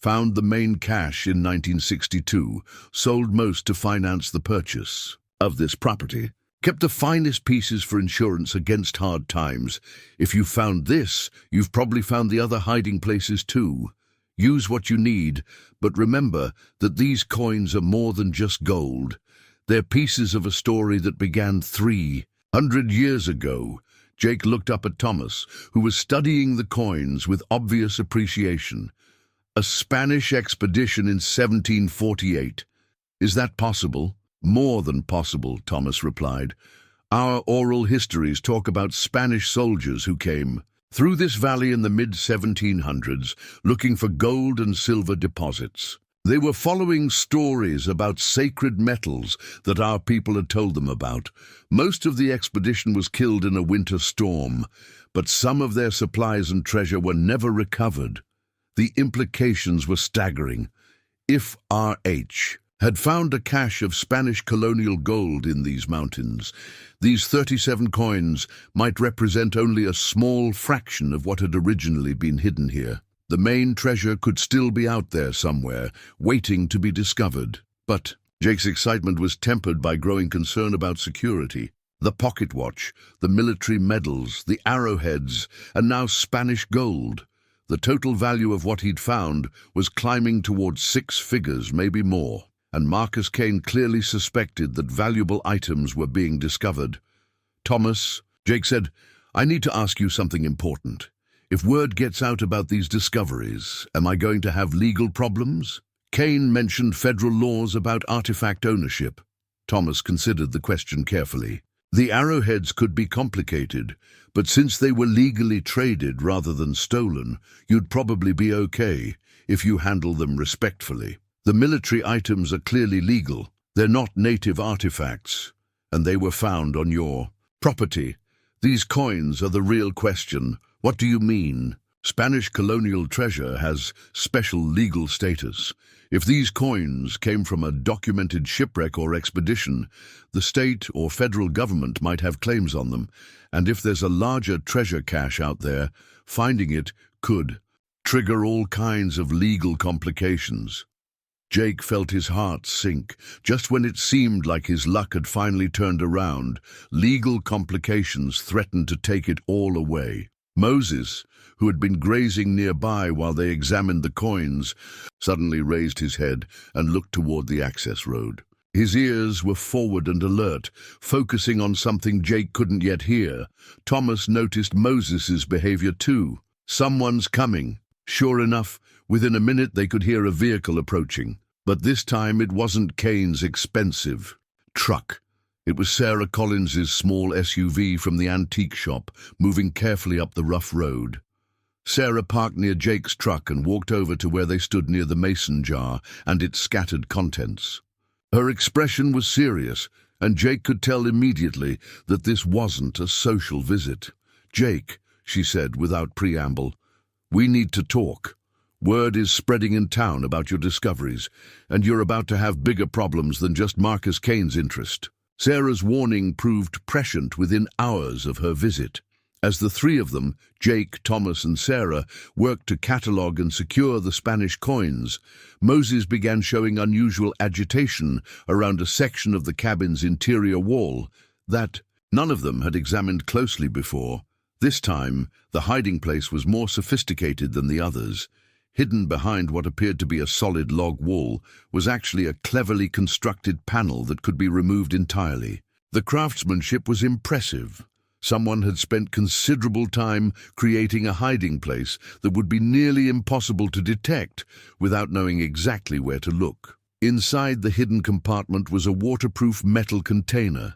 Found the main cache in 1962, sold most to finance the purchase of this property. Kept the finest pieces for insurance against hard times. If you found this, you've probably found the other hiding places too. Use what you need, but remember that these coins are more than just gold. They're pieces of a story that began 300 years ago. Jake looked up at Thomas, who was studying the coins with obvious appreciation. A Spanish expedition in 1748. Is that possible? More than possible, Thomas replied. Our oral histories talk about Spanish soldiers who came through this valley in the mid-1700s looking for gold and silver deposits. They were following stories about sacred metals that our people had told them about. Most of the expedition was killed in a winter storm, but some of their supplies and treasure were never recovered. The implications were staggering. If R.H. had found a cache of Spanish colonial gold in these mountains, these 37 coins might represent only a small fraction of what had originally been hidden here. The main treasure could still be out there somewhere, waiting to be discovered. But Jake's excitement was tempered by growing concern about security. The pocket watch, the military medals, the arrowheads, and now Spanish gold. The total value of what he'd found was climbing towards 6 figures, maybe more. And Marcus Kane clearly suspected that valuable items were being discovered. Thomas, Jake said, I need to ask you something important. If word gets out about these discoveries, am I going to have legal problems? Kane mentioned federal laws about artifact ownership. Thomas considered the question carefully. The arrowheads could be complicated, but since they were legally traded rather than stolen, you'd probably be okay if you handle them respectfully. The military items are clearly legal. They're not native artifacts, and they were found on your property. These coins are the real question. What do you mean? Spanish colonial treasure has special legal status. If these coins came from a documented shipwreck or expedition, the state or federal government might have claims on them, and if there's a larger treasure cache out there, finding it could trigger all kinds of legal complications. Jake felt his heart sink. Just when it seemed like his luck had finally turned around, legal complications threatened to take it all away. Moses, who had been grazing nearby while they examined the coins, suddenly raised his head and looked toward the access road. His ears were forward and alert, focusing on something Jake couldn't yet hear. Thomas noticed Moses's behavior too. Someone's coming. Sure enough, within a minute they could hear a vehicle approaching. But this time it wasn't Kane's expensive truck. It was Sarah Collins's small SUV from the antique shop, moving carefully up the rough road. Sarah parked near Jake's truck and walked over to where they stood near the mason jar and its scattered contents. Her expression was serious, and Jake could tell immediately that this wasn't a social visit. "Jake," she said without preamble, "we need to talk. Word is spreading in town about your discoveries, and you're about to have bigger problems than just Marcus Kane's interest." Sarah's warning proved prescient within hours of her visit. As the three of them, Jake, Thomas, and Sarah, worked to catalog and secure the Spanish coins, Moses began showing unusual agitation around a section of the cabin's interior wall that none of them had examined closely before. This time, the hiding place was more sophisticated than the others. Hidden behind what appeared to be a solid log wall was actually a cleverly constructed panel that could be removed entirely. The craftsmanship was impressive. Someone had spent considerable time creating a hiding place that would be nearly impossible to detect without knowing exactly where to look. Inside the hidden compartment was a waterproof metal container,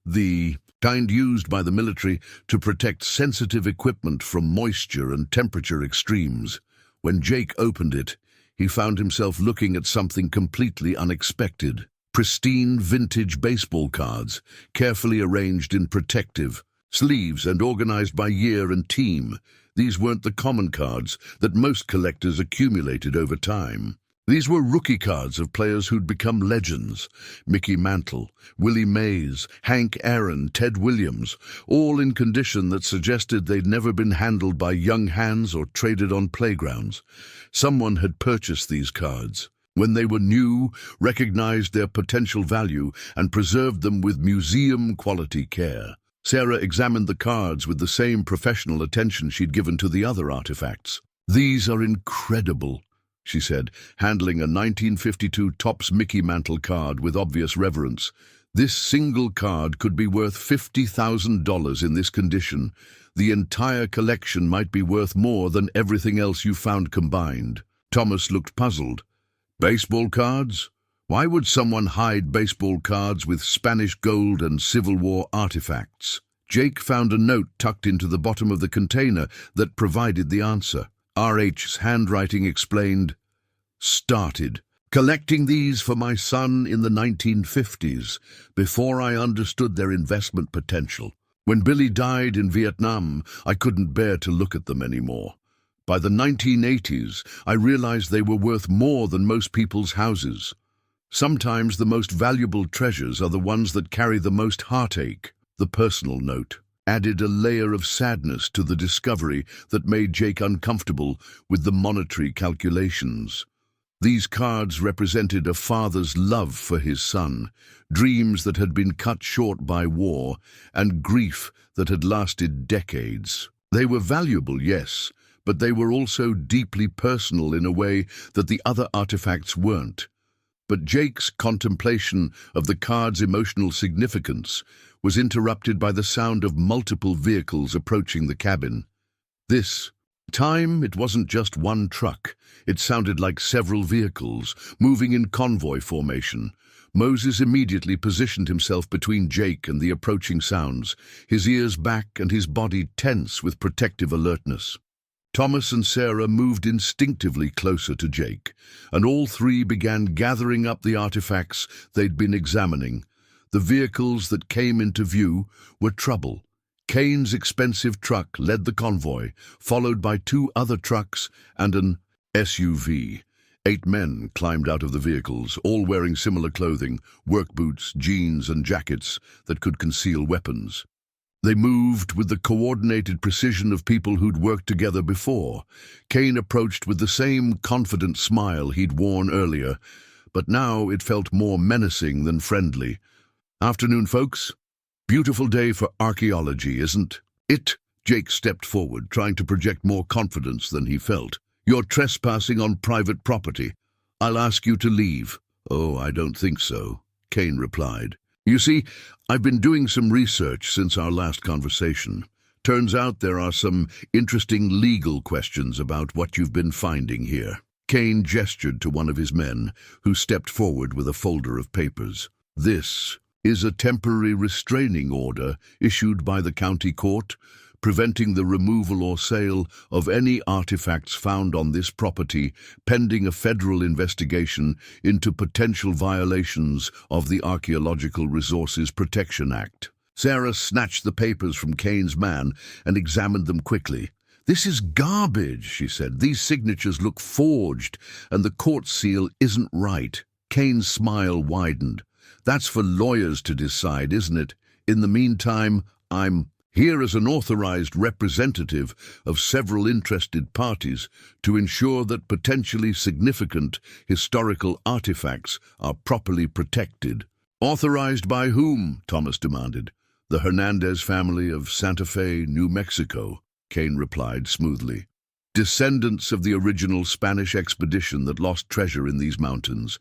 the kind used by the military to protect sensitive equipment from moisture and temperature extremes. When Jake opened it, he found himself looking at something completely unexpected. Pristine vintage baseball cards, carefully arranged in protective sleeves and organized by year and team. These weren't the common cards that most collectors accumulated over time. These were rookie cards of players who'd become legends. Mickey Mantle, Willie Mays, Hank Aaron, Ted Williams, all in condition that suggested they'd never been handled by young hands or traded on playgrounds. Someone had purchased these cards when they were new, recognized their potential value, and preserved them with museum-quality care. Sarah examined the cards with the same professional attention she'd given to the other artifacts. "These are incredible," she said, handling a 1952 Topps Mickey Mantle card with obvious reverence. "This single card could be worth $50,000 in this condition. The entire collection might be worth more than everything else you found combined." Thomas looked puzzled. "Baseball cards? Why would someone hide baseball cards with Spanish gold and Civil War artifacts?" Jake found a note tucked into the bottom of the container that provided the answer. R.H.'s handwriting explained, "Started collecting these for my son in the 1950s, before I understood their investment potential. When Billy died in Vietnam, I couldn't bear to look at them anymore. By the 1980s, I realized they were worth more than most people's houses. Sometimes the most valuable treasures are the ones that carry the most heartache." The personal note added a layer of sadness to the discovery that made Jake uncomfortable with the monetary calculations. These cards represented a father's love for his son, dreams that had been cut short by war, and grief that had lasted decades. They were valuable, yes, but they were also deeply personal in a way that the other artifacts weren't. But Jake's contemplation of the card's emotional significance was interrupted by the sound of multiple vehicles approaching the cabin. This time, it wasn't just one truck. It sounded like several vehicles, moving in convoy formation. Moses immediately positioned himself between Jake and the approaching sounds, his ears back and his body tense with protective alertness. Thomas and Sarah moved instinctively closer to Jake, and all three began gathering up the artifacts they'd been examining. The vehicles that came into view were trouble. Kane's expensive truck led the convoy, followed by two other trucks and an SUV. 8 men climbed out of the vehicles, all wearing similar clothing, work boots, jeans, and jackets that could conceal weapons. They moved with the coordinated precision of people who'd worked together before. Kane approached with the same confident smile he'd worn earlier, but now it felt more menacing than friendly. "Afternoon, folks. Beautiful day for archaeology, isn't it?" Jake stepped forward, trying to project more confidence than he felt. "You're trespassing on private property. I'll ask you to leave." "Oh, I don't think so," Kane replied. "You see, I've been doing some research since our last conversation. Turns out there are some interesting legal questions about what you've been finding here." Kane gestured to one of his men, who stepped forward with a folder of papers. "This is a temporary restraining order issued by the county court, preventing the removal or sale of any artifacts found on this property pending a federal investigation into potential violations of the Archaeological Resources Protection Act." Sarah snatched the papers from Kane's man and examined them quickly. "This is garbage," she said. "These signatures look forged, and the court seal isn't right." Kane's smile widened. "That's for lawyers to decide, isn't it? In the meantime, I'm here as an authorized representative of several interested parties to ensure that potentially significant historical artifacts are properly protected." "Authorized by whom?" Thomas demanded. "The Hernandez family of Santa Fe, New Mexico," Kane replied smoothly. "Descendants of the original Spanish expedition that lost treasure in these mountains.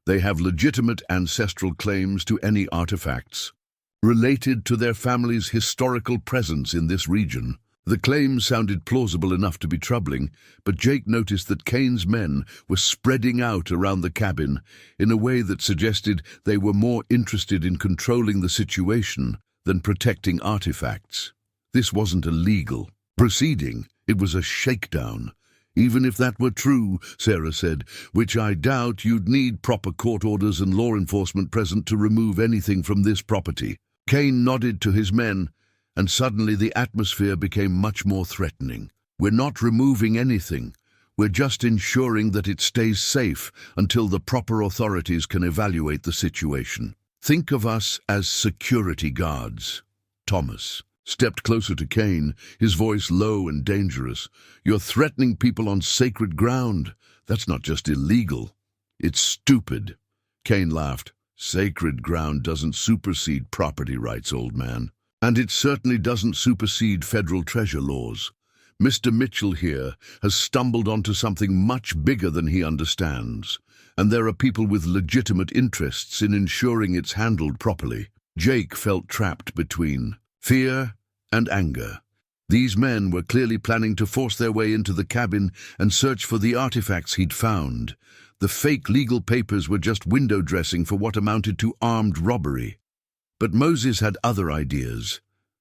They have legitimate ancestral claims to any artifacts related to their family's historical presence in this region." The claims sounded plausible enough to be troubling, but Jake noticed that Kane's men were spreading out around the cabin in a way that suggested they were more interested in controlling the situation than protecting artifacts. This wasn't a legal proceeding, it was a shakedown. "Even if that were true," Sarah said, "which I doubt, you'd need proper court orders and law enforcement present to remove anything from this property." Kane nodded to his men, and suddenly the atmosphere became much more threatening. "We're not removing anything. We're just ensuring that it stays safe until the proper authorities can evaluate the situation. Think of us as security guards." Thomas stepped closer to Kane, his voice low and dangerous. "You're threatening people on sacred ground. That's not just illegal. It's stupid." Kane laughed. "Sacred ground doesn't supersede property rights, old man. And it certainly doesn't supersede federal treasure laws. Mr. Mitchell here has stumbled onto something much bigger than he understands, and there are people with legitimate interests in ensuring it's handled properly." Jake felt trapped between fear and anger. These men were clearly planning to force their way into the cabin and search for the artifacts he'd found. The fake legal papers were just window dressing for what amounted to armed robbery. But Moses had other ideas.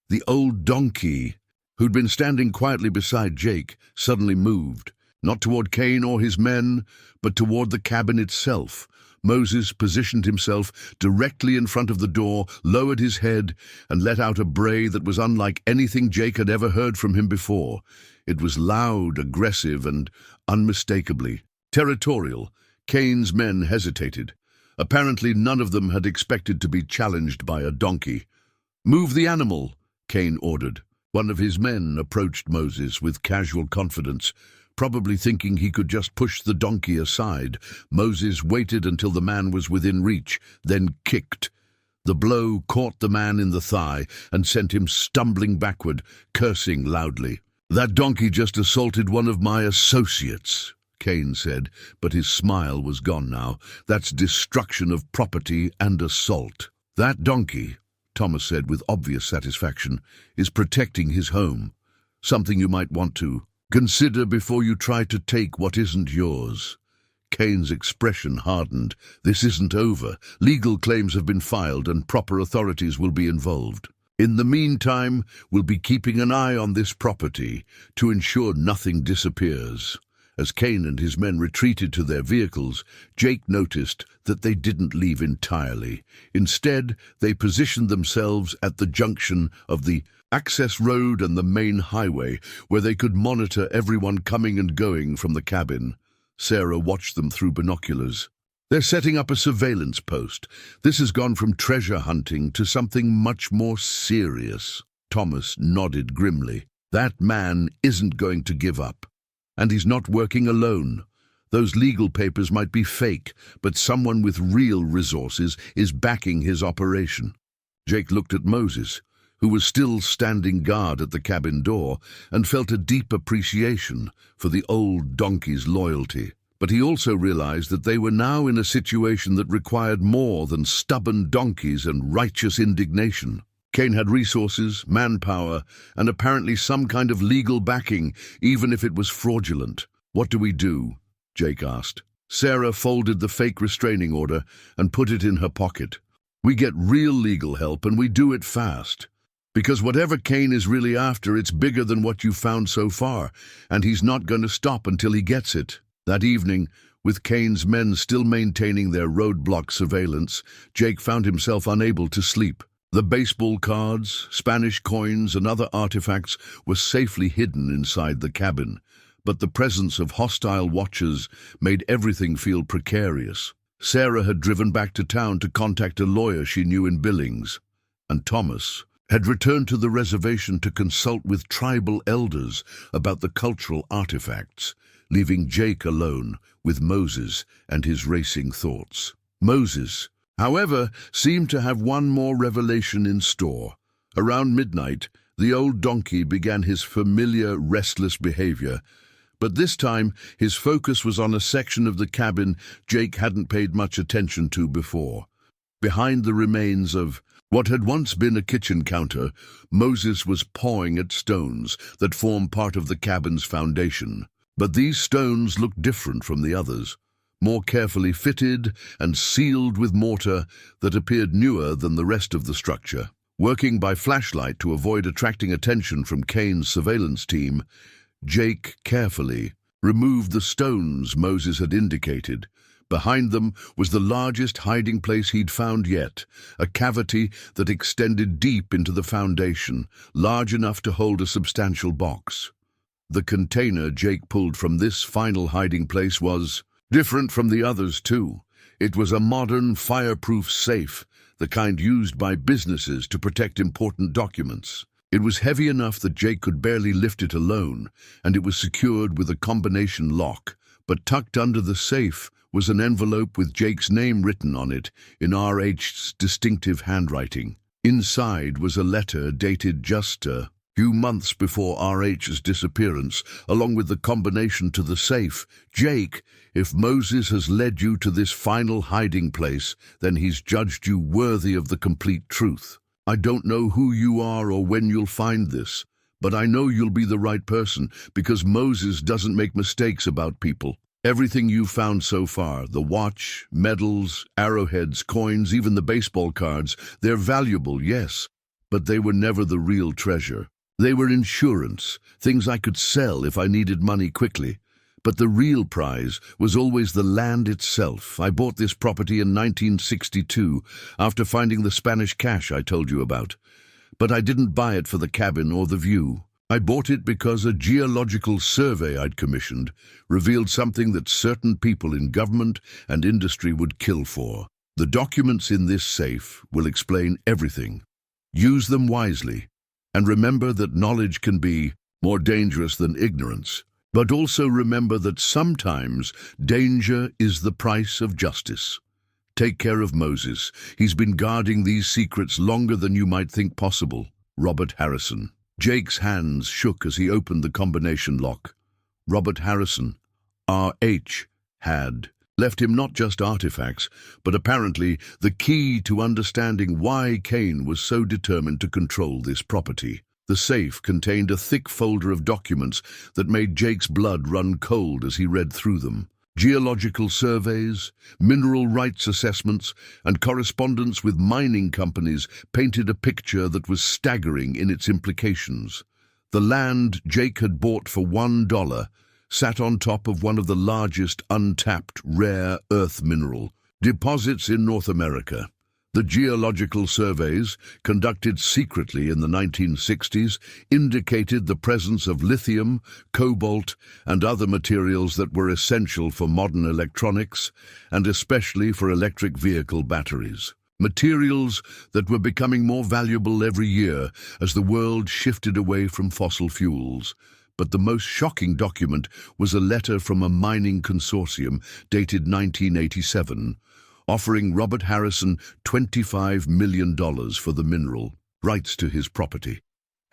The old donkey, who'd been standing quietly beside Jake, suddenly moved, not toward Kane or his men, but toward the cabin itself. Moses positioned himself directly in front of the door, lowered his head, and let out a bray that was unlike anything Jake had ever heard from him before. It was loud, aggressive, and unmistakably territorial. Kane's men hesitated. Apparently none of them had expected to be challenged by a donkey. "Move the animal," Kane ordered. One of his men approached Moses with casual confidence, probably thinking he could just push the donkey aside. Moses waited until the man was within reach, then kicked. The blow caught the man in the thigh and sent him stumbling backward, cursing loudly. "That donkey just assaulted one of my associates," Kane said, but his smile was gone now. "That's destruction of property and assault." "That donkey," Thomas said with obvious satisfaction, "is protecting his home. Something you might want to consider before you try to take what isn't yours." Kane's expression hardened. "This isn't over. Legal claims have been filed and proper authorities will be involved." In the meantime, we'll be keeping an eye on this property to ensure nothing disappears." As Kane and his men retreated to their vehicles, Jake noticed that they didn't leave entirely. Instead, they positioned themselves at the junction of the access road and the main highway, where they could monitor everyone coming and going from the cabin. Sarah watched them through binoculars. "They're setting up a surveillance post. This has gone from treasure hunting to something much more serious." Thomas nodded grimly. "That man isn't going to give up. And he's not working alone. Those legal papers might be fake, but someone with real resources is backing his operation." Jake looked at Moses, who was still standing guard at the cabin door, and felt a deep appreciation for the old donkey's loyalty. But he also realized that they were now in a situation that required more than stubborn donkeys and righteous indignation. Kane had resources, manpower, and apparently some kind of legal backing, even if it was fraudulent. "What do we do?" Jake asked. Sarah folded the fake restraining order and put it in her pocket. "We get real legal help, and we do it fast. Because whatever Kane is really after, it's bigger than what you've found so far, and he's not going to stop until he gets it." That evening, with Kane's men still maintaining their roadblock surveillance, Jake found himself unable to sleep. The baseball cards, Spanish coins, and other artifacts were safely hidden inside the cabin, but the presence of hostile watchers made everything feel precarious. Sarah had driven back to town to contact a lawyer she knew in Billings, and Thomas had returned to the reservation to consult with tribal elders about the cultural artifacts, leaving Jake alone with Moses and his racing thoughts. Moses, however, seemed to have one more revelation in store. Around midnight, the old donkey began his familiar restless behavior, but this time his focus was on a section of the cabin Jake hadn't paid much attention to before. Behind the remains of what had once been a kitchen counter, Moses was pawing at stones that formed part of the cabin's foundation. But these stones looked different from the others, more carefully fitted and sealed with mortar that appeared newer than the rest of the structure. Working by flashlight to avoid attracting attention from Kane's surveillance team, Jake carefully removed the stones Moses had indicated. Behind them was the largest hiding place he'd found yet, a cavity that extended deep into the foundation, large enough to hold a substantial box. The container Jake pulled from this final hiding place was different from the others, too. It was a modern, fireproof safe, the kind used by businesses to protect important documents. It was heavy enough that Jake could barely lift it alone, and it was secured with a combination lock. But tucked under the safe was an envelope with Jake's name written on it in R.H.'s distinctive handwriting. Inside was a letter dated just a few months before R.H.'s disappearance, along with the combination to the safe. "Jake, if Moses has led you to this final hiding place, then he's judged you worthy of the complete truth. I don't know who you are or when you'll find this, but I know you'll be the right person because Moses doesn't make mistakes about people. Everything you've found so far, the watch, medals, arrowheads, coins, even the baseball cards, they're valuable, yes, but they were never the real treasure. They were insurance, things I could sell if I needed money quickly. But the real prize was always the land itself. I bought this property in 1962 after finding the Spanish cash I told you about. But I didn't buy it for the cabin or the view. I bought it because a geological survey I'd commissioned revealed something that certain people in government and industry would kill for. The documents in this safe will explain everything. Use them wisely. And remember that knowledge can be more dangerous than ignorance. But also remember that sometimes danger is the price of justice. Take care of Moses. He's been guarding these secrets longer than you might think possible. Robert Harrison. Jake's hands shook as he opened the combination lock. Robert Harrison, R.H., had left him not just artifacts, but apparently the key to understanding why Kane was so determined to control this property. The safe contained a thick folder of documents that made Jake's blood run cold as he read through them. Geological surveys, mineral rights assessments, and correspondence with mining companies painted a picture that was staggering in its implications. The land Jake had bought for $1 sat on top of one of the largest untapped rare earth mineral deposits in North America. The geological surveys, conducted secretly in the 1960s, indicated the presence of lithium, cobalt, and other materials that were essential for modern electronics, and especially for electric vehicle batteries. Materials that were becoming more valuable every year as the world shifted away from fossil fuels. But the most shocking document was a letter from a mining consortium dated 1987, offering Robert Harrison $25 million for the mineral rights to his property.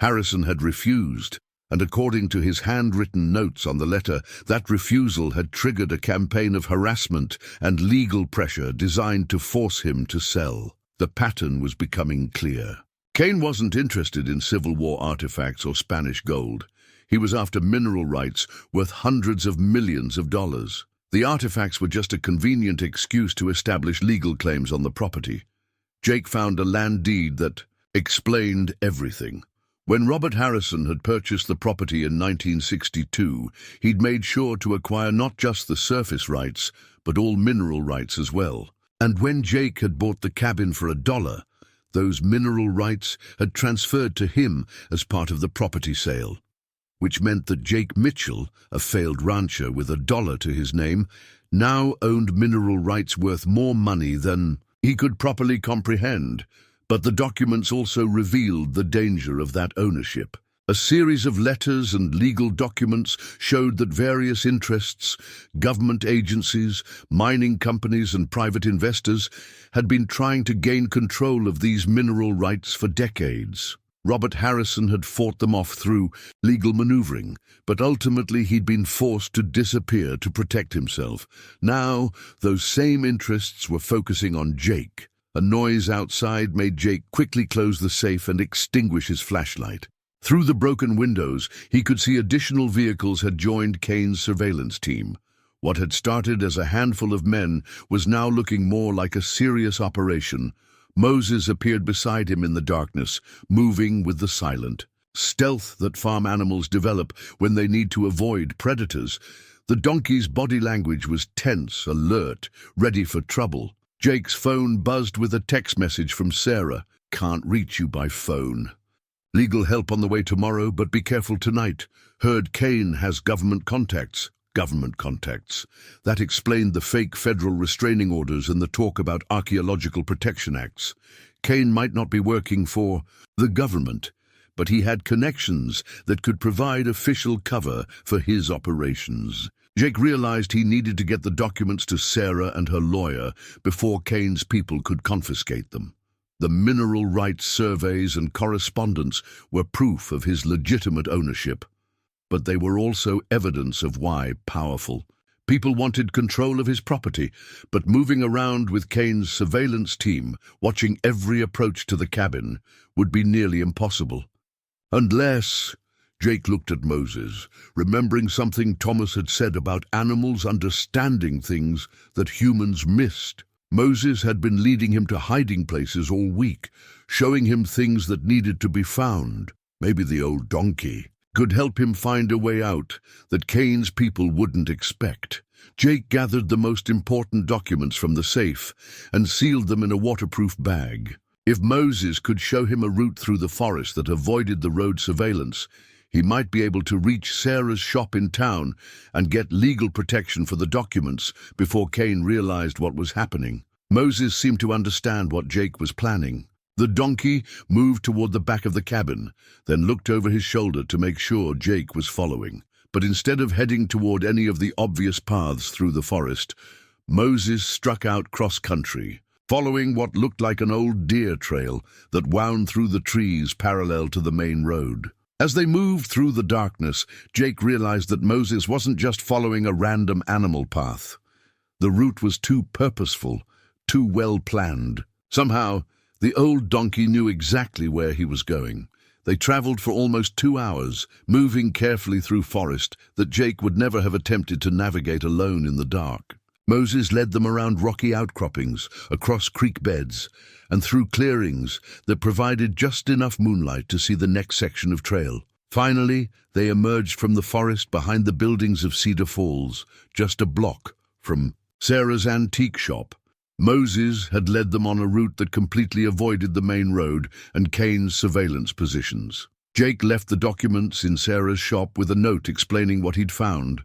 Harrison had refused, and according to his handwritten notes on the letter, that refusal had triggered a campaign of harassment and legal pressure designed to force him to sell. The pattern was becoming clear. Cain wasn't interested in Civil War artifacts or Spanish gold. He was after mineral rights worth hundreds of millions of dollars. The artifacts were just a convenient excuse to establish legal claims on the property. Jake found a land deed that explained everything. When Robert Harrison had purchased the property in 1962, he'd made sure to acquire not just the surface rights, but all mineral rights as well. And when Jake had bought the cabin for $1, those mineral rights had transferred to him as part of the property sale, which meant that Jake Mitchell, a failed rancher with $1 to his name, now owned mineral rights worth more money than he could properly comprehend. But the documents also revealed the danger of that ownership. A series of letters and legal documents showed that various interests, government agencies, mining companies, and private investors had been trying to gain control of these mineral rights for decades. Robert Harrison had fought them off through legal maneuvering, but ultimately he'd been forced to disappear to protect himself. Now, those same interests were focusing on Jake. A noise outside made Jake quickly close the safe and extinguish his flashlight. Through the broken windows, he could see additional vehicles had joined Cain's surveillance team. What had started as a handful of men was now looking more like a serious operation. Moses appeared beside him in the darkness, moving with the silent stealth that farm animals develop when they need to avoid predators. The donkey's body language was tense, alert, ready for trouble. Jake's phone buzzed with a text message from Sarah. "Can't reach you by phone. Legal help on the way tomorrow, but be careful tonight. Heard Cain has government contacts." Government contacts. That explained the fake federal restraining orders and the talk about archaeological protection acts. Cain might not be working for the government, but he had connections that could provide official cover for his operations. Jake realized he needed to get the documents to Sarah and her lawyer before Cain's people could confiscate them. The mineral rights surveys and correspondence were proof of his legitimate ownership, but they were also evidence of why powerful. People wanted control of his property, but moving around with Cain's surveillance team, watching every approach to the cabin, would be nearly impossible. Unless... Jake looked at Moses, remembering something Thomas had said about animals understanding things that humans missed. Moses had been leading him to hiding places all week, showing him things that needed to be found. Maybe the old donkey could help him find a way out that Cain's people wouldn't expect. Jake gathered the most important documents from the safe and sealed them in a waterproof bag. If Moses could show him a route through the forest that avoided the road surveillance, he might be able to reach Sarah's shop in town and get legal protection for the documents before Cain realized what was happening. Moses seemed to understand what Jake was planning. The donkey moved toward the back of the cabin, then looked over his shoulder to make sure Jake was following. But instead of heading toward any of the obvious paths through the forest, Moses struck out cross-country, following what looked like an old deer trail that wound through the trees parallel to the main road. As they moved through the darkness, Jake realized that Moses wasn't just following a random animal path. The route was too purposeful, too well planned. Somehow, the old donkey knew exactly where he was going. They traveled for almost 2 hours, moving carefully through forest that Jake would never have attempted to navigate alone in the dark. Moses led them around rocky outcroppings, across creek beds, and through clearings that provided just enough moonlight to see the next section of trail. Finally, they emerged from the forest behind the buildings of Cedar Falls, just a block from Sarah's antique shop. Moses had led them on a route that completely avoided the main road and Kane's surveillance positions. Jake left the documents in Sarah's shop with a note explaining what he'd found,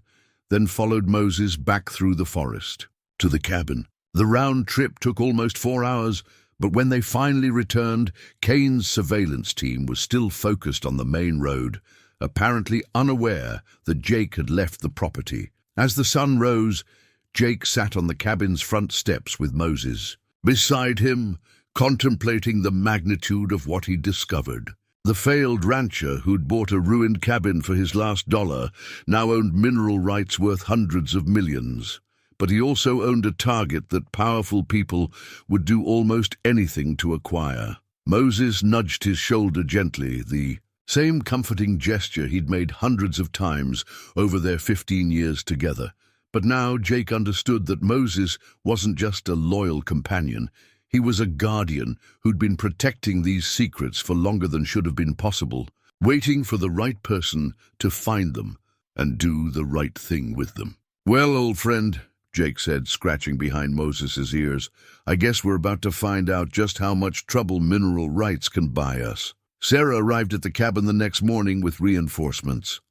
then followed Moses back through the forest to the cabin. The round trip took almost 4 hours, but when they finally returned, Kane's surveillance team was still focused on the main road, apparently unaware that Jake had left the property. As the sun rose, Jake sat on the cabin's front steps with Moses. Beside him, contemplating the magnitude of what he'd discovered. The failed rancher who'd bought a ruined cabin for his last dollar now owned mineral rights worth hundreds of millions. But he also owned a target that powerful people would do almost anything to acquire. Moses nudged his shoulder gently, the same comforting gesture he'd made hundreds of times over their 15 years together. But now Jake understood that Moses wasn't just a loyal companion. He was a guardian who'd been protecting these secrets for longer than should have been possible, waiting for the right person to find them and do the right thing with them. "Well, old friend," Jake said, scratching behind Moses's ears, "I guess we're about to find out just how much trouble mineral rights can buy us." Sarah arrived at the cabin the next morning with reinforcements.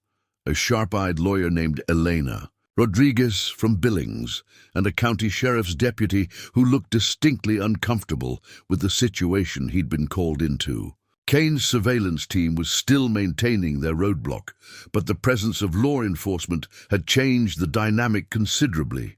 A sharp-eyed lawyer named Elena, Rodriguez from Billings, and a county sheriff's deputy who looked distinctly uncomfortable with the situation he'd been called into. Kane's surveillance team was still maintaining their roadblock, but the presence of law enforcement had changed the dynamic considerably.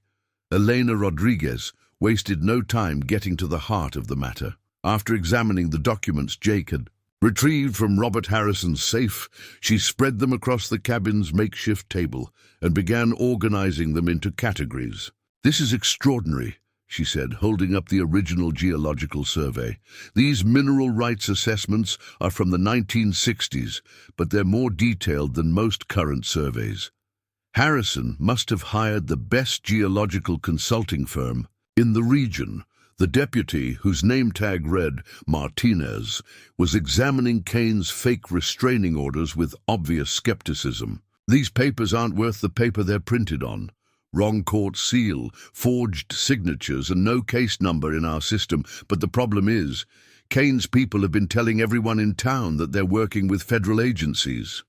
Elena Rodriguez wasted no time getting to the heart of the matter. After examining the documents Jake had retrieved from Robert Harrison's safe, she spread them across the cabin's makeshift table and began organizing them into categories. "This is extraordinary," she said, holding up the original geological survey. "These mineral rights assessments are from the 1960s, but they're more detailed than most current surveys. Harrison must have hired the best geological consulting firm in the region." The deputy, whose name tag read Martinez, was examining Kane's fake restraining orders with obvious skepticism. "These papers aren't worth the paper they're printed on. Wrong court seal, forged signatures, and no case number in our system. But the problem is, Kane's people have been telling everyone in town that they're working with federal agencies."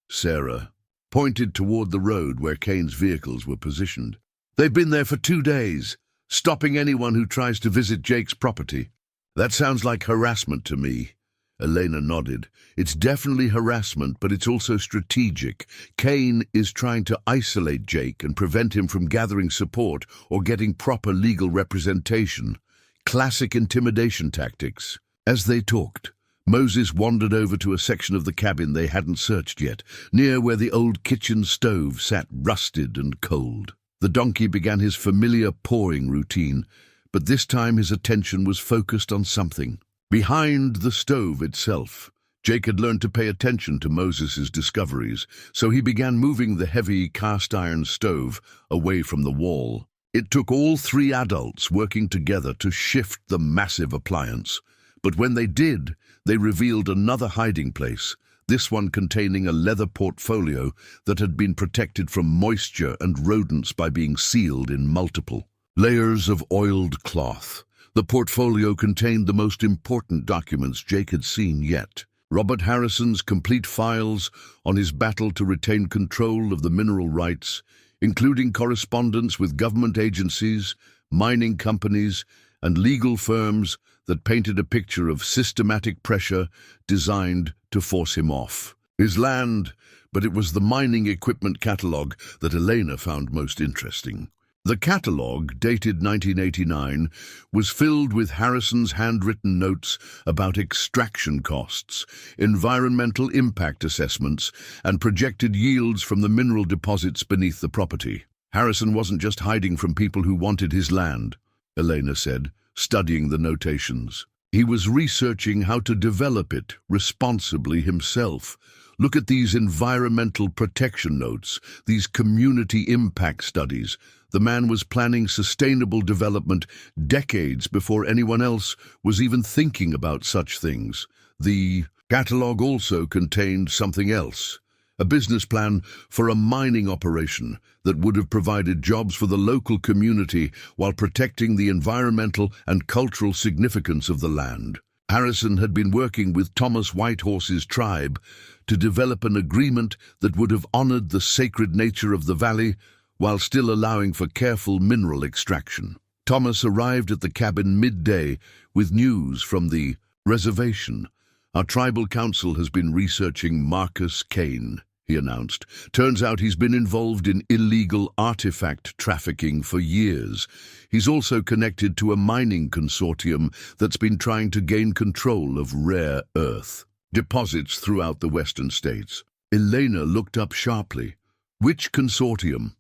Sarah pointed toward the road where Kane's vehicles were positioned. "They've been there for 2 days. Stopping anyone who tries to visit Jake's property." "That sounds like harassment to me." Elena nodded. "It's definitely harassment, but it's also strategic. Kane is trying to isolate Jake and prevent him from gathering support or getting proper legal representation. Classic intimidation tactics." As they talked, Moses wandered over to a section of the cabin they hadn't searched yet, near where the old kitchen stove sat rusted and cold. The donkey began his familiar pawing routine, but this time his attention was focused on something. Behind the stove itself, Jake had learned to pay attention to Moses's discoveries, so he began moving the heavy cast-iron stove away from the wall. It took all 3 adults working together to shift the massive appliance, but when they did, they revealed another hiding place, this one containing a leather portfolio that had been protected from moisture and rodents by being sealed in multiple layers of oiled cloth. The portfolio contained the most important documents Jake had seen yet. Robert Harrison's complete files on his battle to retain control of the mineral rights, including correspondence with government agencies, mining companies, and legal firms that painted a picture of systematic pressure designed to force him off his land, but it was the mining equipment catalogue that Elena found most interesting. The catalogue, dated 1989, was filled with Harrison's handwritten notes about extraction costs, environmental impact assessments, and projected yields from the mineral deposits beneath the property. Harrison wasn't just hiding from people who wanted his land, Elena said, studying the notations. He was researching how to develop it responsibly himself. Look at these environmental protection notes, these community impact studies. The man was planning sustainable development decades before anyone else was even thinking about such things. The catalogue also contained something else, a business plan for a mining operation that would have provided jobs for the local community while protecting the environmental and cultural significance of the land. Harrison had been working with Thomas Whitehorse's tribe to develop an agreement that would have honored the sacred nature of the valley while still allowing for careful mineral extraction. Thomas arrived at the cabin midday with news from the reservation. Our tribal council has been researching Marcus Kane, he announced. Turns out he's been involved in illegal artifact trafficking for years. He's also connected to a mining consortium that's been trying to gain control of rare earth deposits throughout the western states. Elena looked up sharply. Which consortium?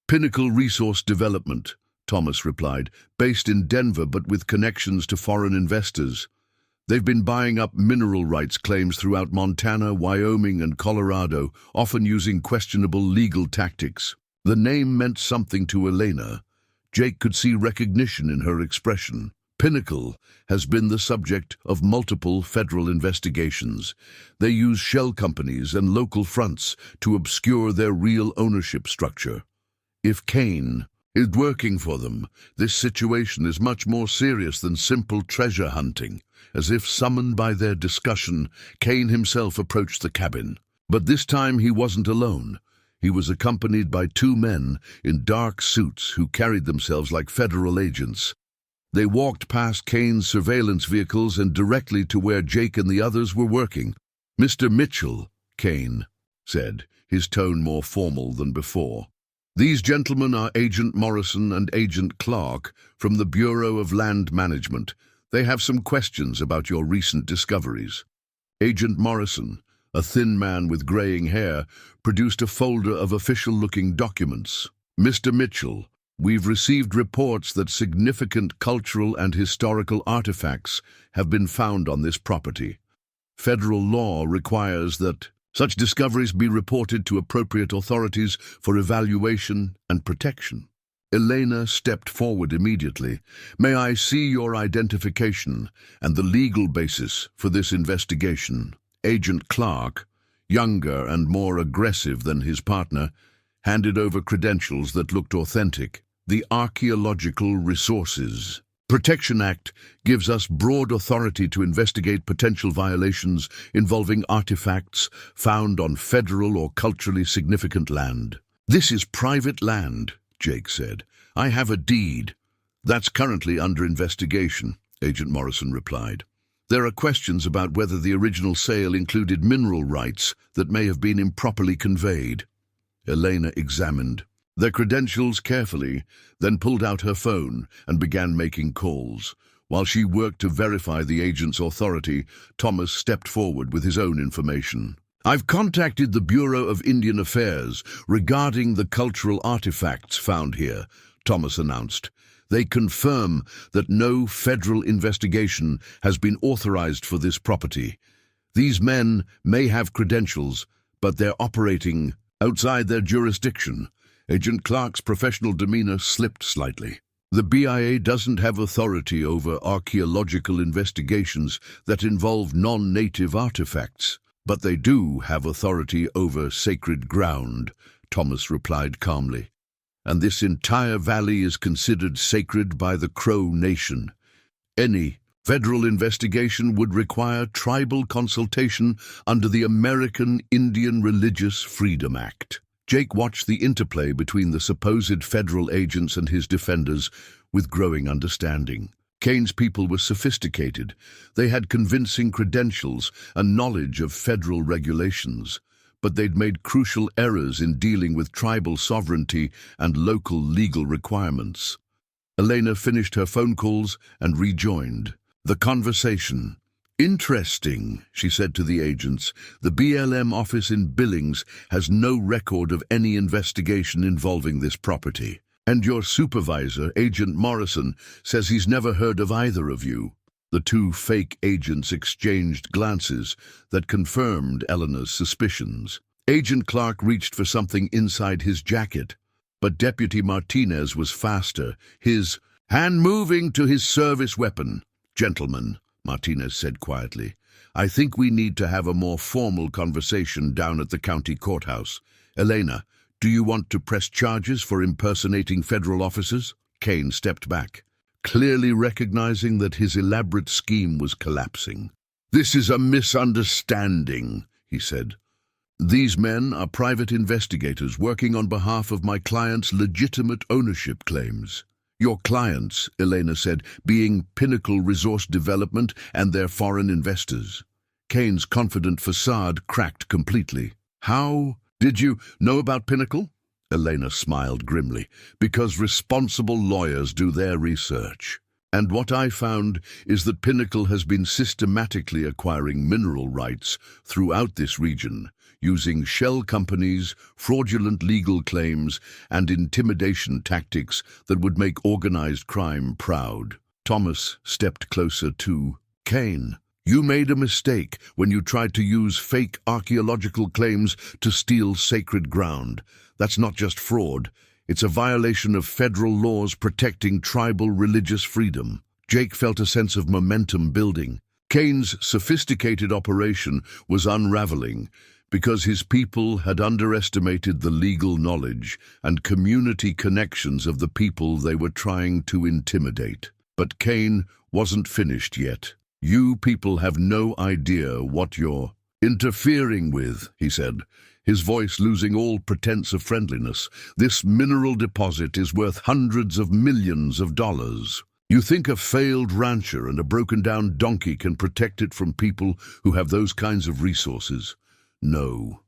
Pinnacle Resource Development, Thomas replied, based in Denver but with connections to foreign investors. They've been buying up mineral rights claims throughout Montana, Wyoming, and Colorado, often using questionable legal tactics. The name meant something to Elena. Jake could see recognition in her expression. Pinnacle has been the subject of multiple federal investigations. They use shell companies and local fronts to obscure their real ownership structure. If Kane is working for them, this situation is much more serious than simple treasure hunting. As if summoned by their discussion, Kane himself approached the cabin. But this time he wasn't alone. He was accompanied by two men in dark suits who carried themselves like federal agents. They walked past Kane's surveillance vehicles and directly to where Jake and the others were working. "Mr. Mitchell," Kane said, his tone more formal than before. "These gentlemen are Agent Morrison and Agent Clark from the Bureau of Land Management. They have some questions about your recent discoveries." Agent Morrison, a thin man with graying hair, produced a folder of official-looking documents. "Mr. Mitchell, we've received reports that significant cultural and historical artifacts have been found on this property. Federal law requires that such discoveries be reported to appropriate authorities for evaluation and protection." Elena stepped forward immediately. "May I see your identification and the legal basis for this investigation?" Agent Clark, younger and more aggressive than his partner, handed over credentials that looked authentic. "The Archaeological Resources Protection Act gives us broad authority to investigate potential violations involving artifacts found on federal or culturally significant land." "This is private land," Jake said. "I have a deed." "That's currently under investigation," Agent Morrison replied. "There are questions about whether the original sale included mineral rights that may have been improperly conveyed." Elena examined their credentials carefully, then pulled out her phone and began making calls. While she worked to verify the agent's authority, Thomas stepped forward with his own information. "I've contacted the Bureau of Indian Affairs regarding the cultural artifacts found here," Thomas announced. "They confirm that no federal investigation has been authorized for this property. These men may have credentials, but they're operating outside their jurisdiction." Agent Clark's professional demeanor slipped slightly. "The BIA doesn't have authority over archaeological investigations that involve non-native artifacts. But they do have authority over sacred ground," Thomas replied calmly. "And this entire valley is considered sacred by the Crow Nation. Any federal investigation would require tribal consultation under the American Indian Religious Freedom Act." Jake watched the interplay between the supposed federal agents and his defenders with growing understanding. Kane's people were sophisticated. They had convincing credentials and knowledge of federal regulations, but they'd made crucial errors in dealing with tribal sovereignty and local legal requirements. Elena finished her phone calls and rejoined the conversation. "Interesting," she said to the agents. "The BLM office in Billings has no record of any investigation involving this property. And your supervisor, Agent Morrison, says he's never heard of either of you." The two fake agents exchanged glances that confirmed Eleanor's suspicions. Agent Clark reached for something inside his jacket, but Deputy Martinez was faster, his hand moving to his service weapon. "Gentlemen," Martinez said quietly, "I think we need to have a more formal conversation down at the county courthouse. Elena, do you want to press charges for impersonating federal officers?" Kane stepped back, clearly recognizing that his elaborate scheme was collapsing. "This is a misunderstanding," he said. "These men are private investigators working on behalf of my client's legitimate ownership claims." "Your clients," Elena said, "being Pinnacle Resource Development and their foreign investors." Kane's confident facade cracked completely. "How did you know about Pinnacle?" Elena smiled grimly. "Because responsible lawyers do their research. And what I found is that Pinnacle has been systematically acquiring mineral rights throughout this region, using shell companies, fraudulent legal claims, and intimidation tactics that would make organized crime proud." Thomas stepped closer to Kane. "You made a mistake when you tried to use fake archaeological claims to steal sacred ground. That's not just fraud. It's a violation of federal laws protecting tribal religious freedom." Jake felt a sense of momentum building. Kane's sophisticated operation was unraveling because his people had underestimated the legal knowledge and community connections of the people they were trying to intimidate. But Kane wasn't finished yet. "You people have no idea what you're interfering with," he said, his voice losing all pretense of friendliness. "This mineral deposit is worth hundreds of millions of dollars. You think a failed rancher and a broken-down donkey can protect it from people who have those kinds of resources? No,"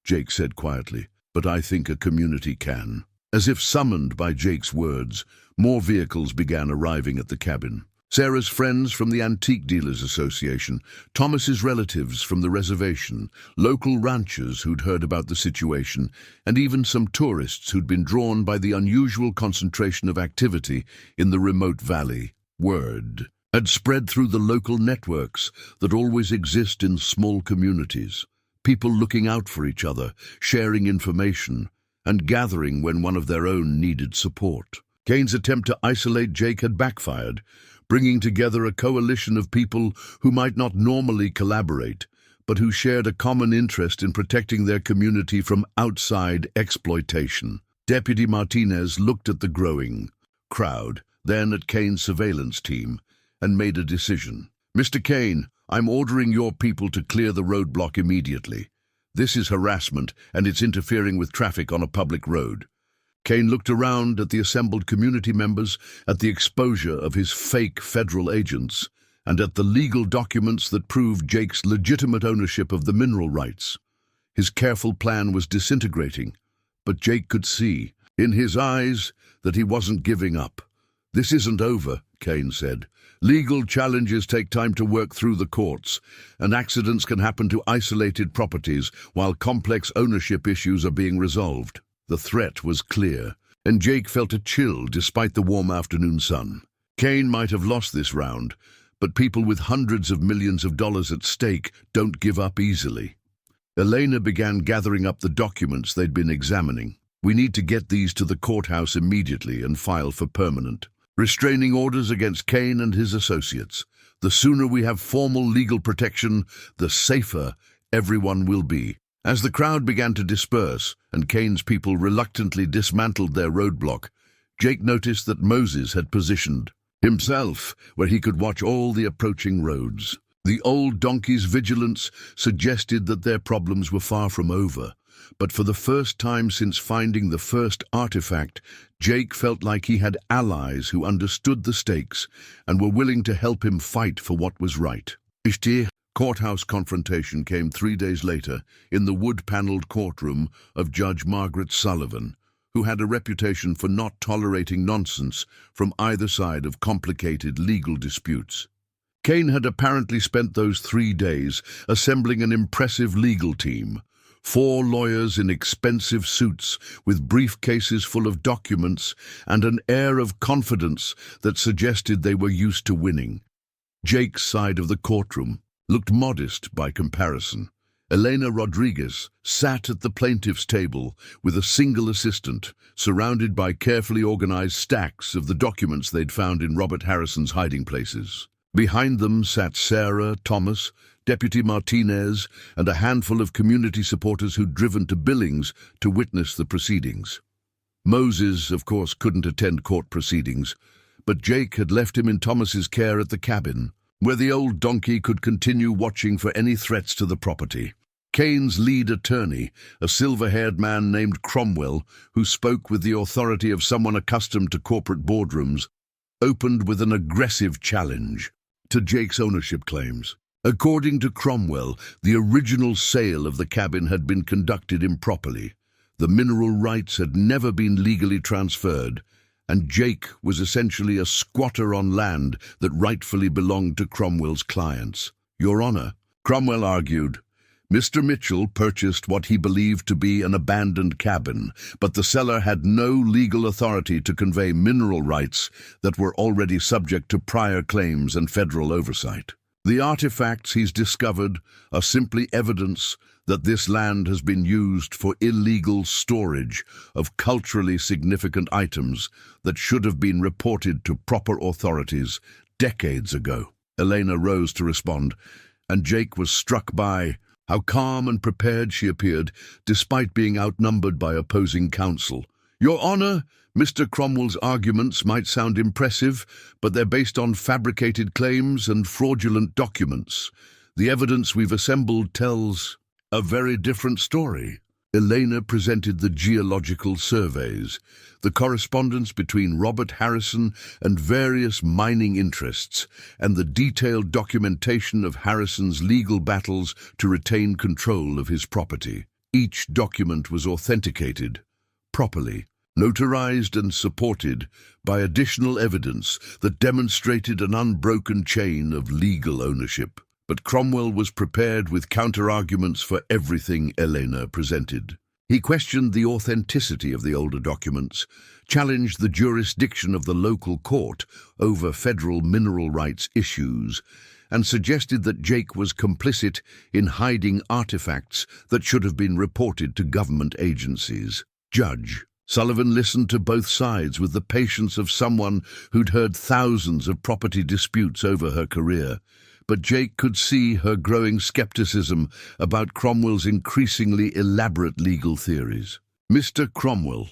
Jake said quietly, "but I think a community can." As if summoned by Jake's words, more vehicles began arriving at the cabin. Sarah's friends from the Antique Dealers Association, Thomas's relatives from the reservation, local ranchers who'd heard about the situation, and even some tourists who'd been drawn by the unusual concentration of activity in the remote valley. Word had spread through the local networks that always exist in small communities. People looking out for each other, sharing information, and gathering when one of their own needed support. Kane's attempt to isolate Jake had backfired, bringing together a coalition of people who might not normally collaborate, but who shared a common interest in protecting their community from outside exploitation. Deputy Martinez looked at the growing crowd, then at Kane's surveillance team, and made a decision. "Mr. Kane, I'm ordering your people to clear the roadblock immediately. This is harassment, and it's interfering with traffic on a public road." Kane looked around at the assembled community members, at the exposure of his fake federal agents, and at the legal documents that proved Jake's legitimate ownership of the mineral rights. His careful plan was disintegrating, but Jake could see, in his eyes, that he wasn't giving up. "This isn't over," Kane said. "Legal challenges take time to work through the courts, and accidents can happen to isolated properties while complex ownership issues are being resolved." The threat was clear, and Jake felt a chill despite the warm afternoon sun. Kane might have lost this round, but people with hundreds of millions of dollars at stake don't give up easily. Elena began gathering up the documents they'd been examining. "We need to get these to the courthouse immediately and file for permanent restraining orders against Kane and his associates. The sooner we have formal legal protection, the safer everyone will be." As the crowd began to disperse and Kane's people reluctantly dismantled their roadblock, Jake noticed that Moses had positioned himself where he could watch all the approaching roads. The old donkey's vigilance suggested that their problems were far from over, but for the first time since finding the first artifact, Jake felt like he had allies who understood the stakes and were willing to help him fight for what was right. Courthouse confrontation came 3 days later in the wood-paneled courtroom of Judge Margaret Sullivan, who had a reputation for not tolerating nonsense from either side of complicated legal disputes. Kane had apparently spent those 3 days assembling an impressive legal team, 4 lawyers in expensive suits with briefcases full of documents and an air of confidence that suggested they were used to winning. Jake's side of the courtroom looked modest by comparison. Elena Rodriguez sat at the plaintiff's table with a single assistant, surrounded by carefully organized stacks of the documents they'd found in Robert Harrison's hiding places. Behind them sat Sarah, Thomas, Deputy Martinez, and a handful of community supporters who'd driven to Billings to witness the proceedings. Moses, of course, couldn't attend court proceedings, but Jake had left him in Thomas's care at the cabin, where the old donkey could continue watching for any threats to the property. Kane's lead attorney, a silver-haired man named Cromwell, who spoke with the authority of someone accustomed to corporate boardrooms, opened with an aggressive challenge to Jake's ownership claims. According to Cromwell, the original sale of the cabin had been conducted improperly. The mineral rights had never been legally transferred, and Jake was essentially a squatter on land that rightfully belonged to Cromwell's clients. Your Honor, Cromwell argued, Mr. Mitchell purchased what he believed to be an abandoned cabin, but the seller had no legal authority to convey mineral rights that were already subject to prior claims and federal oversight. The artifacts he's discovered are simply evidence that this land has been used for illegal storage of culturally significant items that should have been reported to proper authorities decades ago. Elena rose to respond, and Jake was struck by how calm and prepared she appeared, despite being outnumbered by opposing counsel. Your Honor, Mr. Cromwell's arguments might sound impressive, but they're based on fabricated claims and fraudulent documents. The evidence we've assembled tells a very different story. Elena presented the geological surveys, the correspondence between Robert Harrison and various mining interests, and the detailed documentation of Harrison's legal battles to retain control of his property. Each document was authenticated, properly, notarized and supported by additional evidence that demonstrated an unbroken chain of legal ownership. But Cromwell was prepared with counter-arguments for everything Elena presented. He questioned the authenticity of the older documents, challenged the jurisdiction of the local court over federal mineral rights issues, and suggested that Jake was complicit in hiding artifacts that should have been reported to government agencies. Judge Sullivan listened to both sides with the patience of someone who'd heard thousands of property disputes over her career. But Jake could see her growing skepticism about Cromwell's increasingly elaborate legal theories. Mr. Cromwell,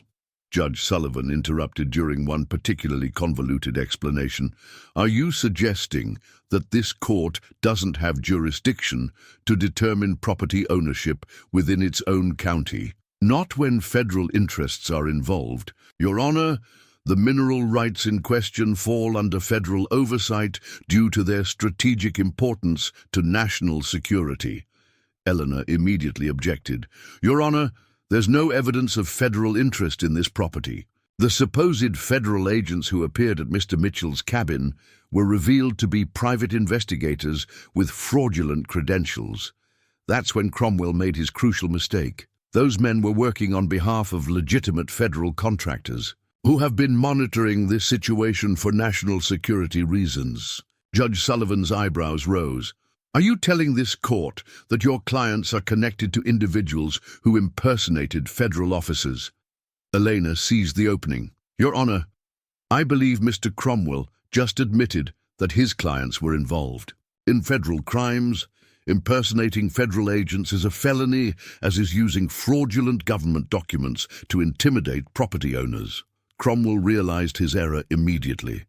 Judge Sullivan interrupted during one particularly convoluted explanation, are you suggesting that this court doesn't have jurisdiction to determine property ownership within its own county? Not when federal interests are involved. Your Honor, the mineral rights in question fall under federal oversight due to their strategic importance to national security. Eleanor immediately objected. Your Honor, there's no evidence of federal interest in this property. The supposed federal agents who appeared at Mr. Mitchell's cabin were revealed to be private investigators with fraudulent credentials. That's when Cromwell made his crucial mistake. Those men were working on behalf of legitimate federal contractors who have been monitoring this situation for national security reasons. Judge Sullivan's eyebrows rose. Are you telling this court that your clients are connected to individuals who impersonated federal officers? Elena seized the opening. Your Honor, I believe Mr. Cromwell just admitted that his clients were involved in federal crimes. Impersonating federal agents is a felony, as is using fraudulent government documents to intimidate property owners. Cromwell realized his error immediately,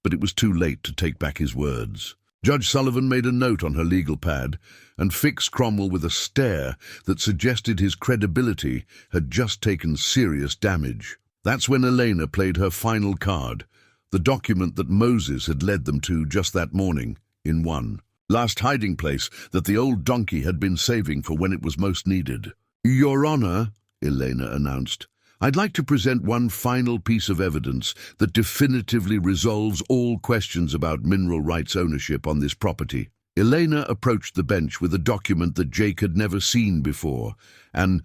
but it was too late to take back his words. Judge Sullivan made a note on her legal pad and fixed Cromwell with a stare that suggested his credibility had just taken serious damage. That's when Elena played her final card, the document that Moses had led them to just that morning, in one last hiding place that the old donkey had been saving for when it was most needed. Your Honor, Elena announced, I'd like to present one final piece of evidence that definitively resolves all questions about mineral rights ownership on this property. Elena approached the bench with a document that Jake had never seen before, an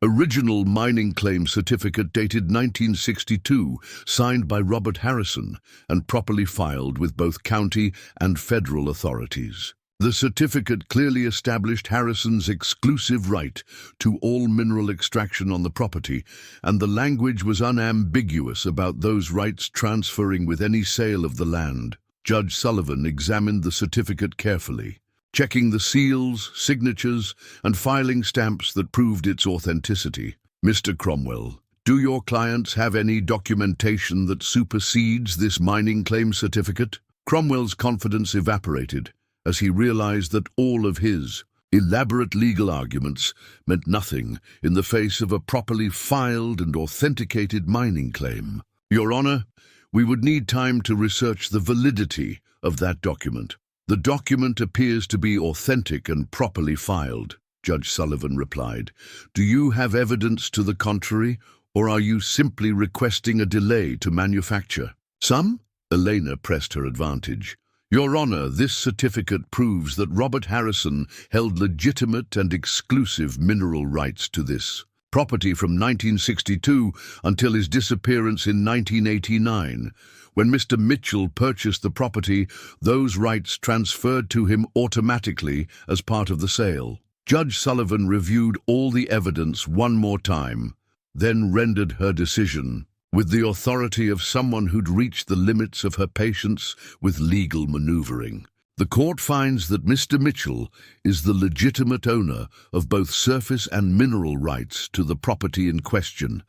Original mining claim certificate dated 1962, signed by Robert Harrison and properly filed with both county and federal authorities. The certificate clearly established Harrison's exclusive right to all mineral extraction on the property, and the language was unambiguous about those rights transferring with any sale of the land. Judge Sullivan examined the certificate carefully, checking the seals, signatures, and filing stamps that proved its authenticity. "Mr. Cromwell, do your clients have any documentation that supersedes this mining claim certificate?" Cromwell's confidence evaporated as he realized that all of his elaborate legal arguments meant nothing in the face of a properly filed and authenticated mining claim. "Your Honor, we would need time to research the validity of that document. The document appears to be authentic and properly filed," Judge Sullivan replied. "Do you have evidence to the contrary, or are you simply requesting a delay to manufacture?" "Some?" Elena pressed her advantage. "Your Honor, this certificate proves that Robert Harrison held legitimate and exclusive mineral rights to this property from 1962 until his disappearance in 1989. When Mr. Mitchell purchased the property, those rights transferred to him automatically as part of the sale." Judge Sullivan reviewed all the evidence one more time, then rendered her decision with the authority of someone who'd reached the limits of her patience with legal maneuvering. "The court finds that Mr. Mitchell is the legitimate owner of both surface and mineral rights to the property in question.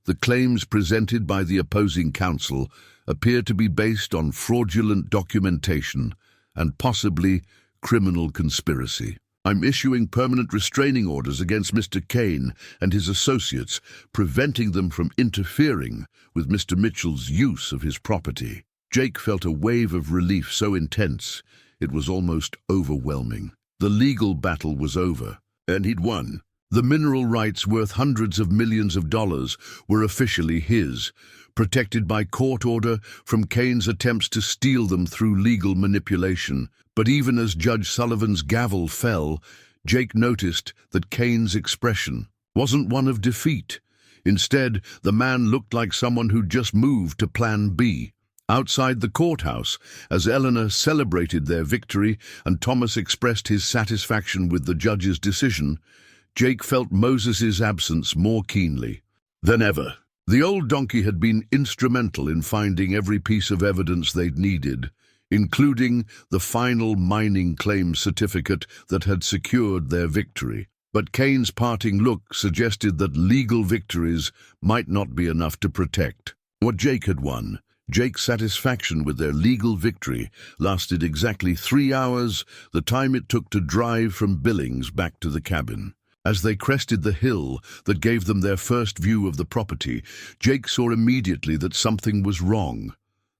The claims presented by the opposing counsel appear to be based on fraudulent documentation and possibly criminal conspiracy. I'm issuing permanent restraining orders against Mr. Kane and his associates, preventing them from interfering with Mr. Mitchell's use of his property." Jake felt a wave of relief so intense it was almost overwhelming. The legal battle was over, and he'd won. The mineral rights worth hundreds of millions of dollars were officially his, protected by court order from Kane's attempts to steal them through legal manipulation. But even as Judge Sullivan's gavel fell, Jake noticed that Kane's expression wasn't one of defeat. Instead, the man looked like someone who'd just moved to Plan B. Outside the courthouse, as Eleanor celebrated their victory and Thomas expressed his satisfaction with the judge's decision, Jake felt Moses's absence more keenly than ever. The old donkey had been instrumental in finding every piece of evidence they'd needed, including the final mining claim certificate that had secured their victory. But Kane's parting look suggested that legal victories might not be enough to protect what Jake had won. Jake's satisfaction with their legal victory lasted exactly 3 hours, the time it took to drive from Billings back to the cabin. As they crested the hill that gave them their first view of the property, Jake saw immediately that something was wrong.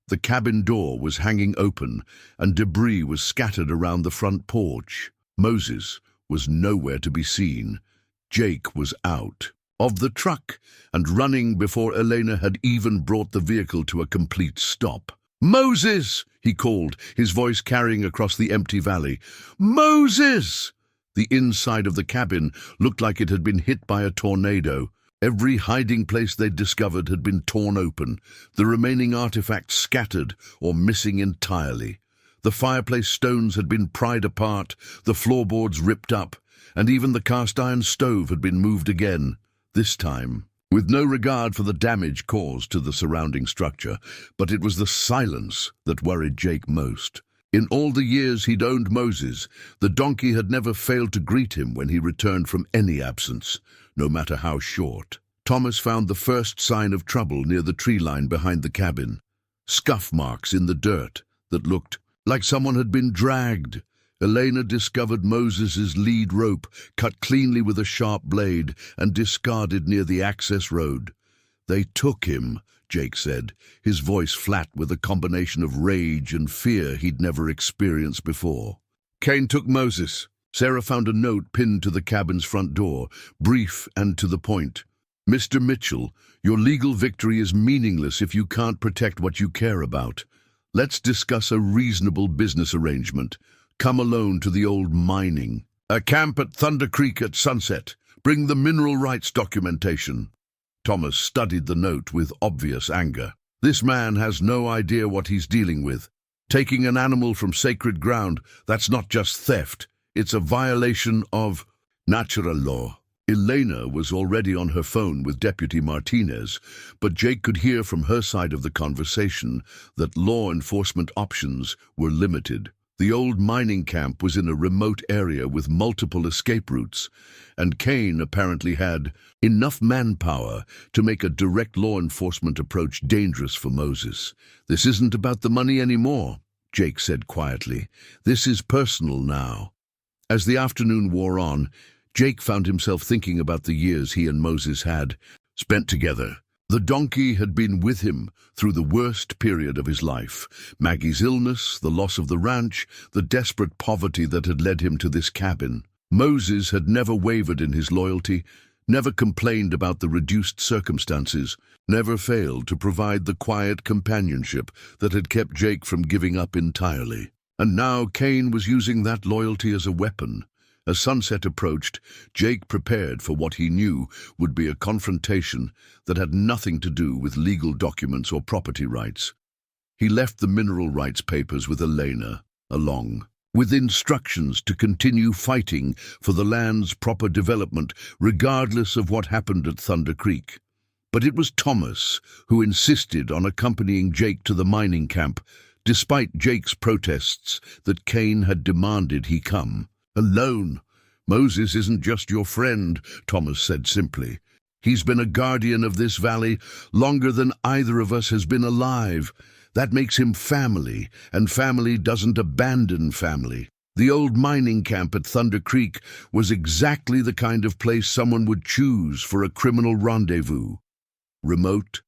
The cabin door was hanging open, and debris was scattered around the front porch. Moses was nowhere to be seen. Jake was out of the truck and running before Elena had even brought the vehicle to a complete stop. "Moses!" he called, his voice carrying across the empty valley. "Moses!" The inside of the cabin looked like it had been hit by a tornado. Every hiding place they'd discovered had been torn open, the remaining artifacts scattered or missing entirely. The fireplace stones had been pried apart, the floorboards ripped up, and even the cast-iron stove had been moved again, this time with no regard for the damage caused to the surrounding structure. But it was the silence that worried Jake most. In all the years he'd owned Moses, the donkey had never failed to greet him when he returned from any absence, no matter how short. Thomas found the first sign of trouble near the tree line behind the cabin. Scuff marks in the dirt that looked like someone had been dragged. Elena discovered Moses's lead rope cut cleanly with a sharp blade and discarded near the access road. "They took him," Jake said, his voice flat with a combination of rage and fear he'd never experienced before. "Kane took Moses." Sarah found a note pinned to the cabin's front door, brief and to the point. "Mr. Mitchell, your legal victory is meaningless if you can't protect what you care about. Let's discuss a reasonable business arrangement. Come alone to the old mining. A camp at Thunder Creek at sunset. Bring the mineral rights documentation." Thomas studied the note with obvious anger. This man has no idea what he's dealing with. Taking an animal from sacred ground, that's not just theft. It's a violation of natural law. Elena was already on her phone with Deputy Martinez, but Jake could hear from her side of the conversation that law enforcement options were limited. The old mining camp was in a remote area with multiple escape routes, and Kane apparently had enough manpower to make a direct law enforcement approach dangerous for Moses. "This isn't about the money anymore," Jake said quietly. "This is personal now." As the afternoon wore on, Jake found himself thinking about the years he and Moses had spent together. The donkey had been with him through the worst period of his life: Maggie's illness, the loss of the ranch, the desperate poverty that had led him to this cabin. Moses had never wavered in his loyalty, never complained about the reduced circumstances, never failed to provide the quiet companionship that had kept Jake from giving up entirely. And now Kane was using that loyalty as a weapon. As sunset approached, Jake prepared for what he knew would be a confrontation that had nothing to do with legal documents or property rights. He left the mineral rights papers with Elena, along with instructions to continue fighting for the land's proper development, regardless of what happened at Thunder Creek. But it was Thomas who insisted on accompanying Jake to the mining camp, despite Jake's protests that Kane had demanded he come. "Alone. Moses isn't just your friend," Thomas said simply. "He's been a guardian of this valley longer than either of us has been alive. That makes him family, and family doesn't abandon family." The old mining camp at Thunder Creek was exactly the kind of place someone would choose for a criminal rendezvous. Remote,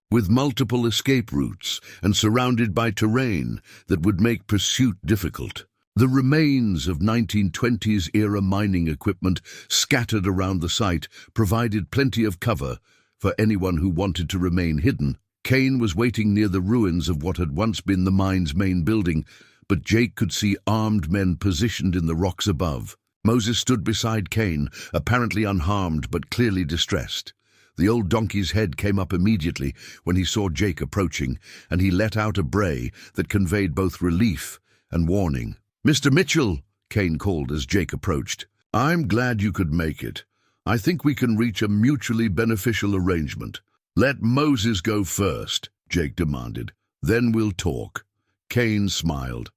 with multiple escape routes, and surrounded by terrain that would make pursuit difficult. The remains of 1920s-era mining equipment scattered around the site provided plenty of cover for anyone who wanted to remain hidden. Kane was waiting near the ruins of what had once been the mine's main building, but Jake could see armed men positioned in the rocks above. Moses stood beside Kane, apparently unharmed but clearly distressed. The old donkey's head came up immediately when he saw Jake approaching, and he let out a bray that conveyed both relief and warning. "Mr. Mitchell," Kane called as Jake approached. "I'm glad you could make it. I think we can reach a mutually beneficial arrangement." "Let Moses go first," Jake demanded. "Then we'll talk." Kane smiled.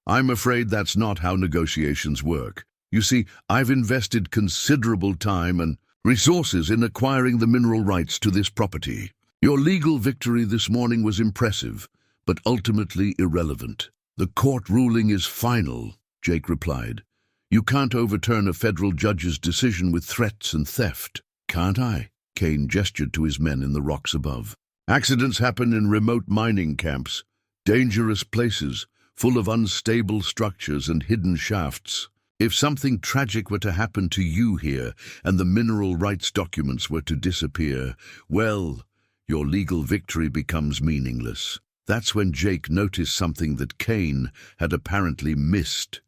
"I'm afraid that's not how negotiations work. You see, I've invested considerable time and resources in acquiring the mineral rights to this property. Your legal victory this morning was impressive, but ultimately irrelevant." "The court ruling is final," Jake replied. "You can't overturn a federal judge's decision with threats and theft." "Can't I?" Kane gestured to his men in the rocks above. "Accidents happen in remote mining camps, dangerous places, full of unstable structures and hidden shafts. If something tragic were to happen to you here and the mineral rights documents were to disappear, well, your legal victory becomes meaningless." That's when Jake noticed something that Kane had apparently missed.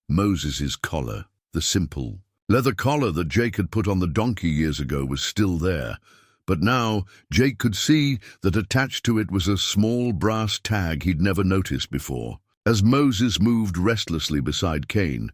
Moses's collar, the simple leather collar that Jake had put on the donkey years ago, was still there. But now Jake could see that attached to it was a small brass tag he'd never noticed before. As Moses moved restlessly beside Kane,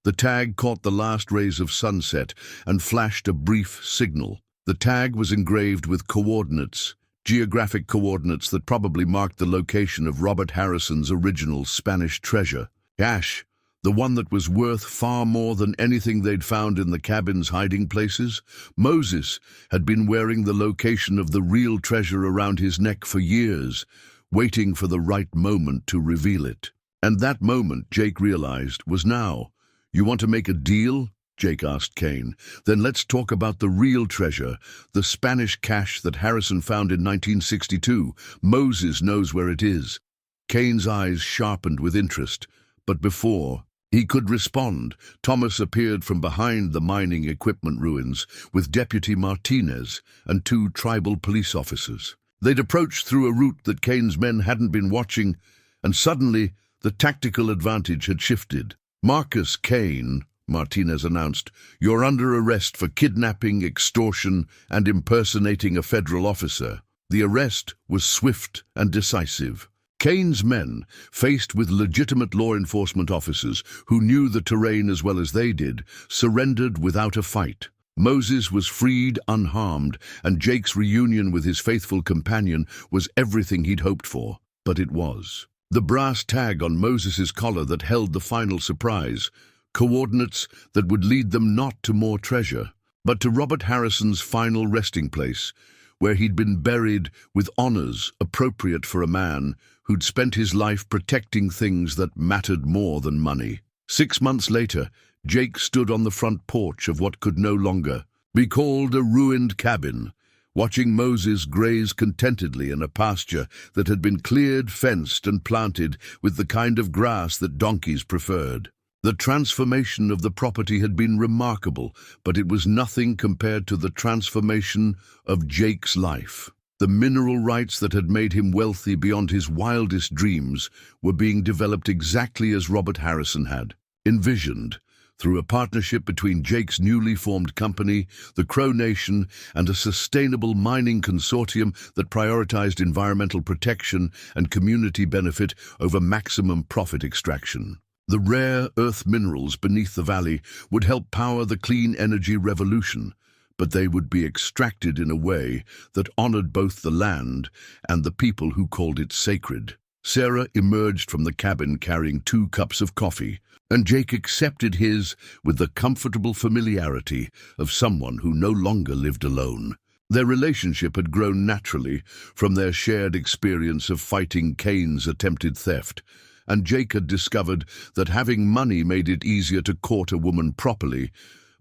the tag caught the last rays of sunset and flashed a brief signal. The tag was engraved with coordinates, geographic coordinates that probably marked the location of Robert Harrison's original Spanish treasure. Cash, the one that was worth far more than anything they'd found in the cabin's hiding places. Moses had been wearing the location of the real treasure around his neck for years, waiting for the right moment to reveal it. And that moment, Jake realized, was now. "You want to make a deal?" Jake asked Kane. "Then let's talk about the real treasure, the Spanish cash that Harrison found in 1962. Moses knows where it is." Kane's eyes sharpened with interest, but before he could respond, Thomas appeared from behind the mining equipment ruins with Deputy Martinez and 2 tribal police officers. They'd approached through a route that Kane's men hadn't been watching, and suddenly the tactical advantage had shifted. Marcus Kane Martinez announced. "You're under arrest for kidnapping, extortion, and impersonating a federal officer." The arrest was swift and decisive. Kane's men, faced with legitimate law enforcement officers who knew the terrain as well as they did, surrendered without a fight. Moses was freed unharmed, and Jake's reunion with his faithful companion was everything he'd hoped for. But it was. The brass tag on Moses's collar that held the final surprise, coordinates that would lead them not to more treasure, but to Robert Harrison's final resting place, where he'd been buried with honors appropriate for a man who'd spent his life protecting things that mattered more than money. 6 months later, Jake stood on the front porch of what could no longer be called a ruined cabin, watching Moses graze contentedly in a pasture that had been cleared, fenced, and planted with the kind of grass that donkeys preferred. The transformation of the property had been remarkable, but it was nothing compared to the transformation of Jake's life. The mineral rights that had made him wealthy beyond his wildest dreams were being developed exactly as Robert Harrison had envisioned, through a partnership between Jake's newly formed company, the Crow Nation, and a sustainable mining consortium that prioritized environmental protection and community benefit over maximum profit extraction. The rare earth minerals beneath the valley would help power the clean energy revolution, but they would be extracted in a way that honored both the land and the people who called it sacred. Sarah emerged from the cabin carrying 2 cups of coffee, and Jake accepted his with the comfortable familiarity of someone who no longer lived alone. Their relationship had grown naturally from their shared experience of fighting Kane's attempted theft, and Jake had discovered that having money made it easier to court a woman properly,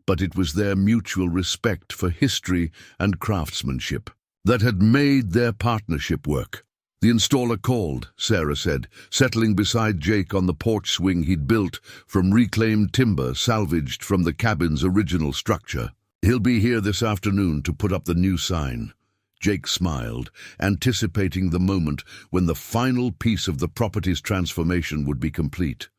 but it was their mutual respect for history and craftsmanship that had made their partnership work. "The installer called," Sarah said, settling beside Jake on the porch swing he'd built from reclaimed timber salvaged from the cabin's original structure. "He'll be here this afternoon to put up the new sign." Jake smiled, anticipating the moment when the final piece of the property's transformation would be complete.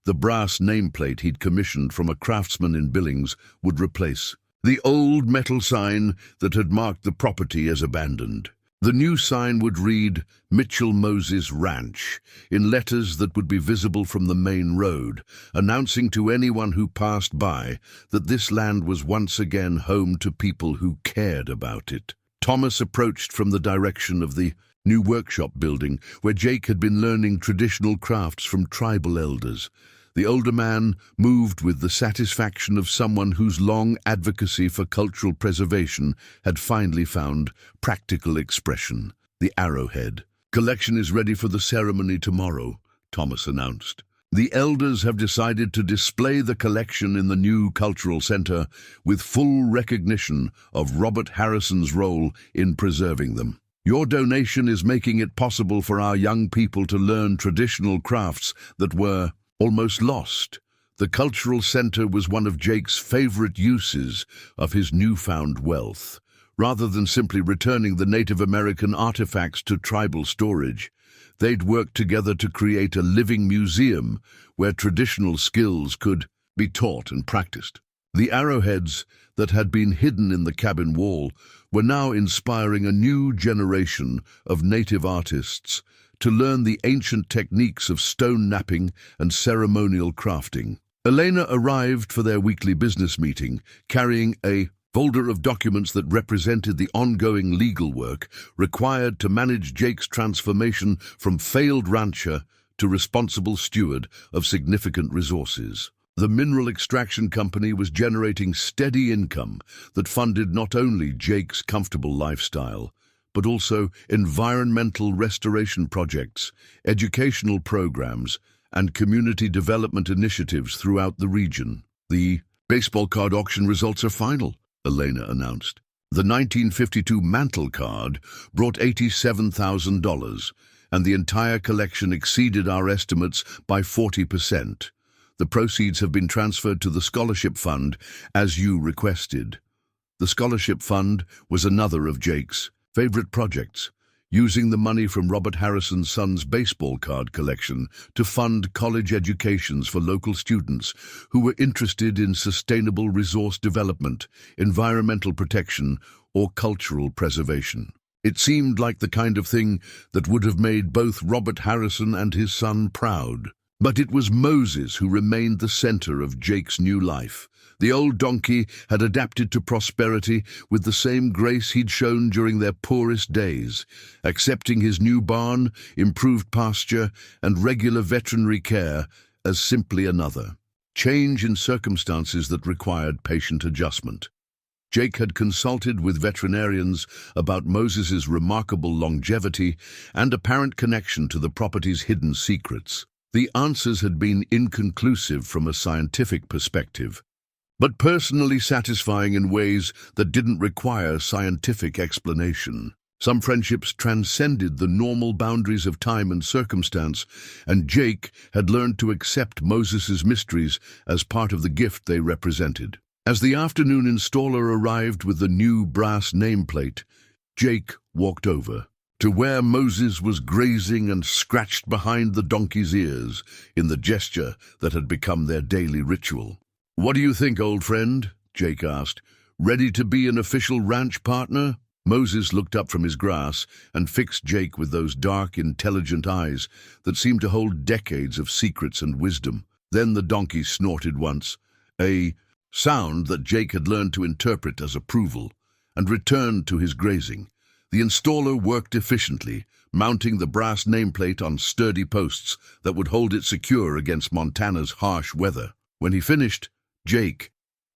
The brass nameplate he'd commissioned from a craftsman in Billings would replace the old metal sign that had marked the property as abandoned. The new sign would read Mitchell Moses Ranch in letters that would be visible from the main road, announcing to anyone who passed by that this land was once again home to people who cared about it. Thomas approached from the direction of the new workshop building, where Jake had been learning traditional crafts from tribal elders. The older man moved with the satisfaction of someone whose long advocacy for cultural preservation had finally found practical expression. "The arrowhead collection is ready for the ceremony tomorrow," Thomas announced. "The elders have decided to display the collection in the new cultural center with full recognition of Robert Harrison's role in preserving them. Your donation is making it possible for our young people to learn traditional crafts that were almost lost." The cultural center was one of Jake's favorite uses of his newfound wealth. Rather than simply returning the Native American artifacts to tribal storage, they'd worked together to create a living museum where traditional skills could be taught and practiced. The arrowheads that had been hidden in the cabin wall were now inspiring a new generation of native artists to learn the ancient techniques of stone knapping and ceremonial crafting. Elena arrived for their weekly business meeting, carrying a folder of documents that represented the ongoing legal work required to manage Jake's transformation from failed rancher to responsible steward of significant resources. The mineral extraction company was generating steady income that funded not only Jake's comfortable lifestyle, but also environmental restoration projects, educational programs, and community development initiatives throughout the region. "The baseball card auction results are final," Elena announced. "The 1952 mantle card brought $87,000, and the entire collection exceeded our estimates by 40%. The proceeds have been transferred to the scholarship fund as you requested." The scholarship fund was another of Jake's favorite projects, using the money from Robert Harrison's son's baseball card collection to fund college educations for local students who were interested in sustainable resource development, environmental protection, or cultural preservation. It seemed like the kind of thing that would have made both Robert Harrison and his son proud. But it was Moses who remained the center of Jake's new life. The old donkey had adapted to prosperity with the same grace he'd shown during their poorest days, accepting his new barn, improved pasture, and regular veterinary care as simply another change in circumstances that required patient adjustment. Jake had consulted with veterinarians about Moses's remarkable longevity and apparent connection to the property's hidden secrets. The answers had been inconclusive from a scientific perspective, but personally satisfying in ways that didn't require scientific explanation. Some friendships transcended the normal boundaries of time and circumstance, and Jake had learned to accept Moses's mysteries as part of the gift they represented. As the afternoon installer arrived with the new brass nameplate, Jake walked over to where Moses was grazing and scratched behind the donkey's ears in the gesture that had become their daily ritual. "What do you think, old friend?" Jake asked. "Ready to be an official ranch partner?" Moses looked up from his grass and fixed Jake with those dark, intelligent eyes that seemed to hold decades of secrets and wisdom. Then the donkey snorted once, a sound that Jake had learned to interpret as approval, and returned to his grazing. The installer worked efficiently, mounting the brass nameplate on sturdy posts that would hold it secure against Montana's harsh weather. When he finished, Jake,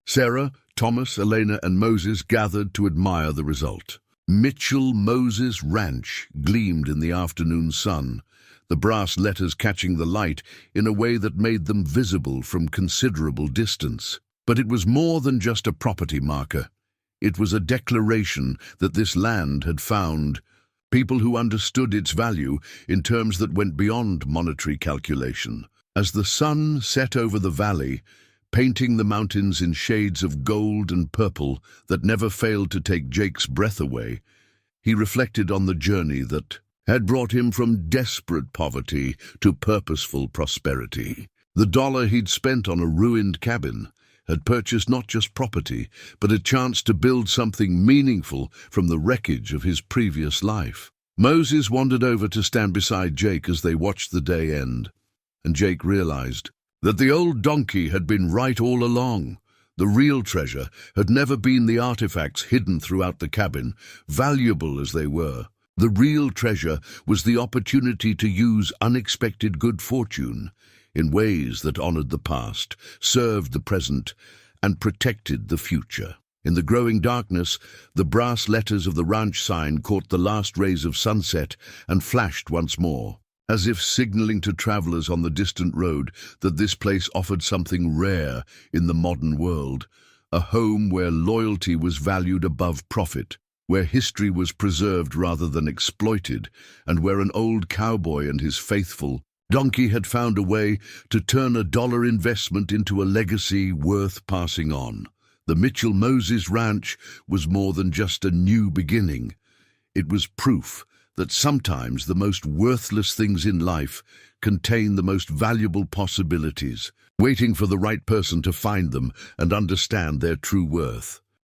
Sarah, Thomas, Elena, and Moses gathered to admire the result. Mitchell Moses Ranch gleamed in the afternoon sun, the brass letters catching the light in a way that made them visible from considerable distance. But it was more than just a property marker. It was a declaration that this land had found people who understood its value in terms that went beyond monetary calculation. As the sun set over the valley, painting the mountains in shades of gold and purple that never failed to take Jake's breath away, he reflected on the journey that had brought him from desperate poverty to purposeful prosperity. The dollar he'd spent on a ruined cabin had purchased not just property, but a chance to build something meaningful from the wreckage of his previous life. Moses wandered over to stand beside Jake as they watched the day end, and Jake realized that the old donkey had been right all along. The real treasure had never been the artifacts hidden throughout the cabin, valuable as they were. The real treasure was the opportunity to use unexpected good fortune in ways that honored the past, served the present, and protected the future. In the growing darkness, the brass letters of the ranch sign caught the last rays of sunset and flashed once more, as if signaling to travelers on the distant road that this place offered something rare in the modern world, a home where loyalty was valued above profit, where history was preserved rather than exploited, and where an old cowboy and his faithful donkey had found a way to turn a dollar investment into a legacy worth passing on. The Mitchell Moses Ranch was more than just a new beginning. It was proof that sometimes the most worthless things in life contain the most valuable possibilities, waiting for the right person to find them and understand their true worth.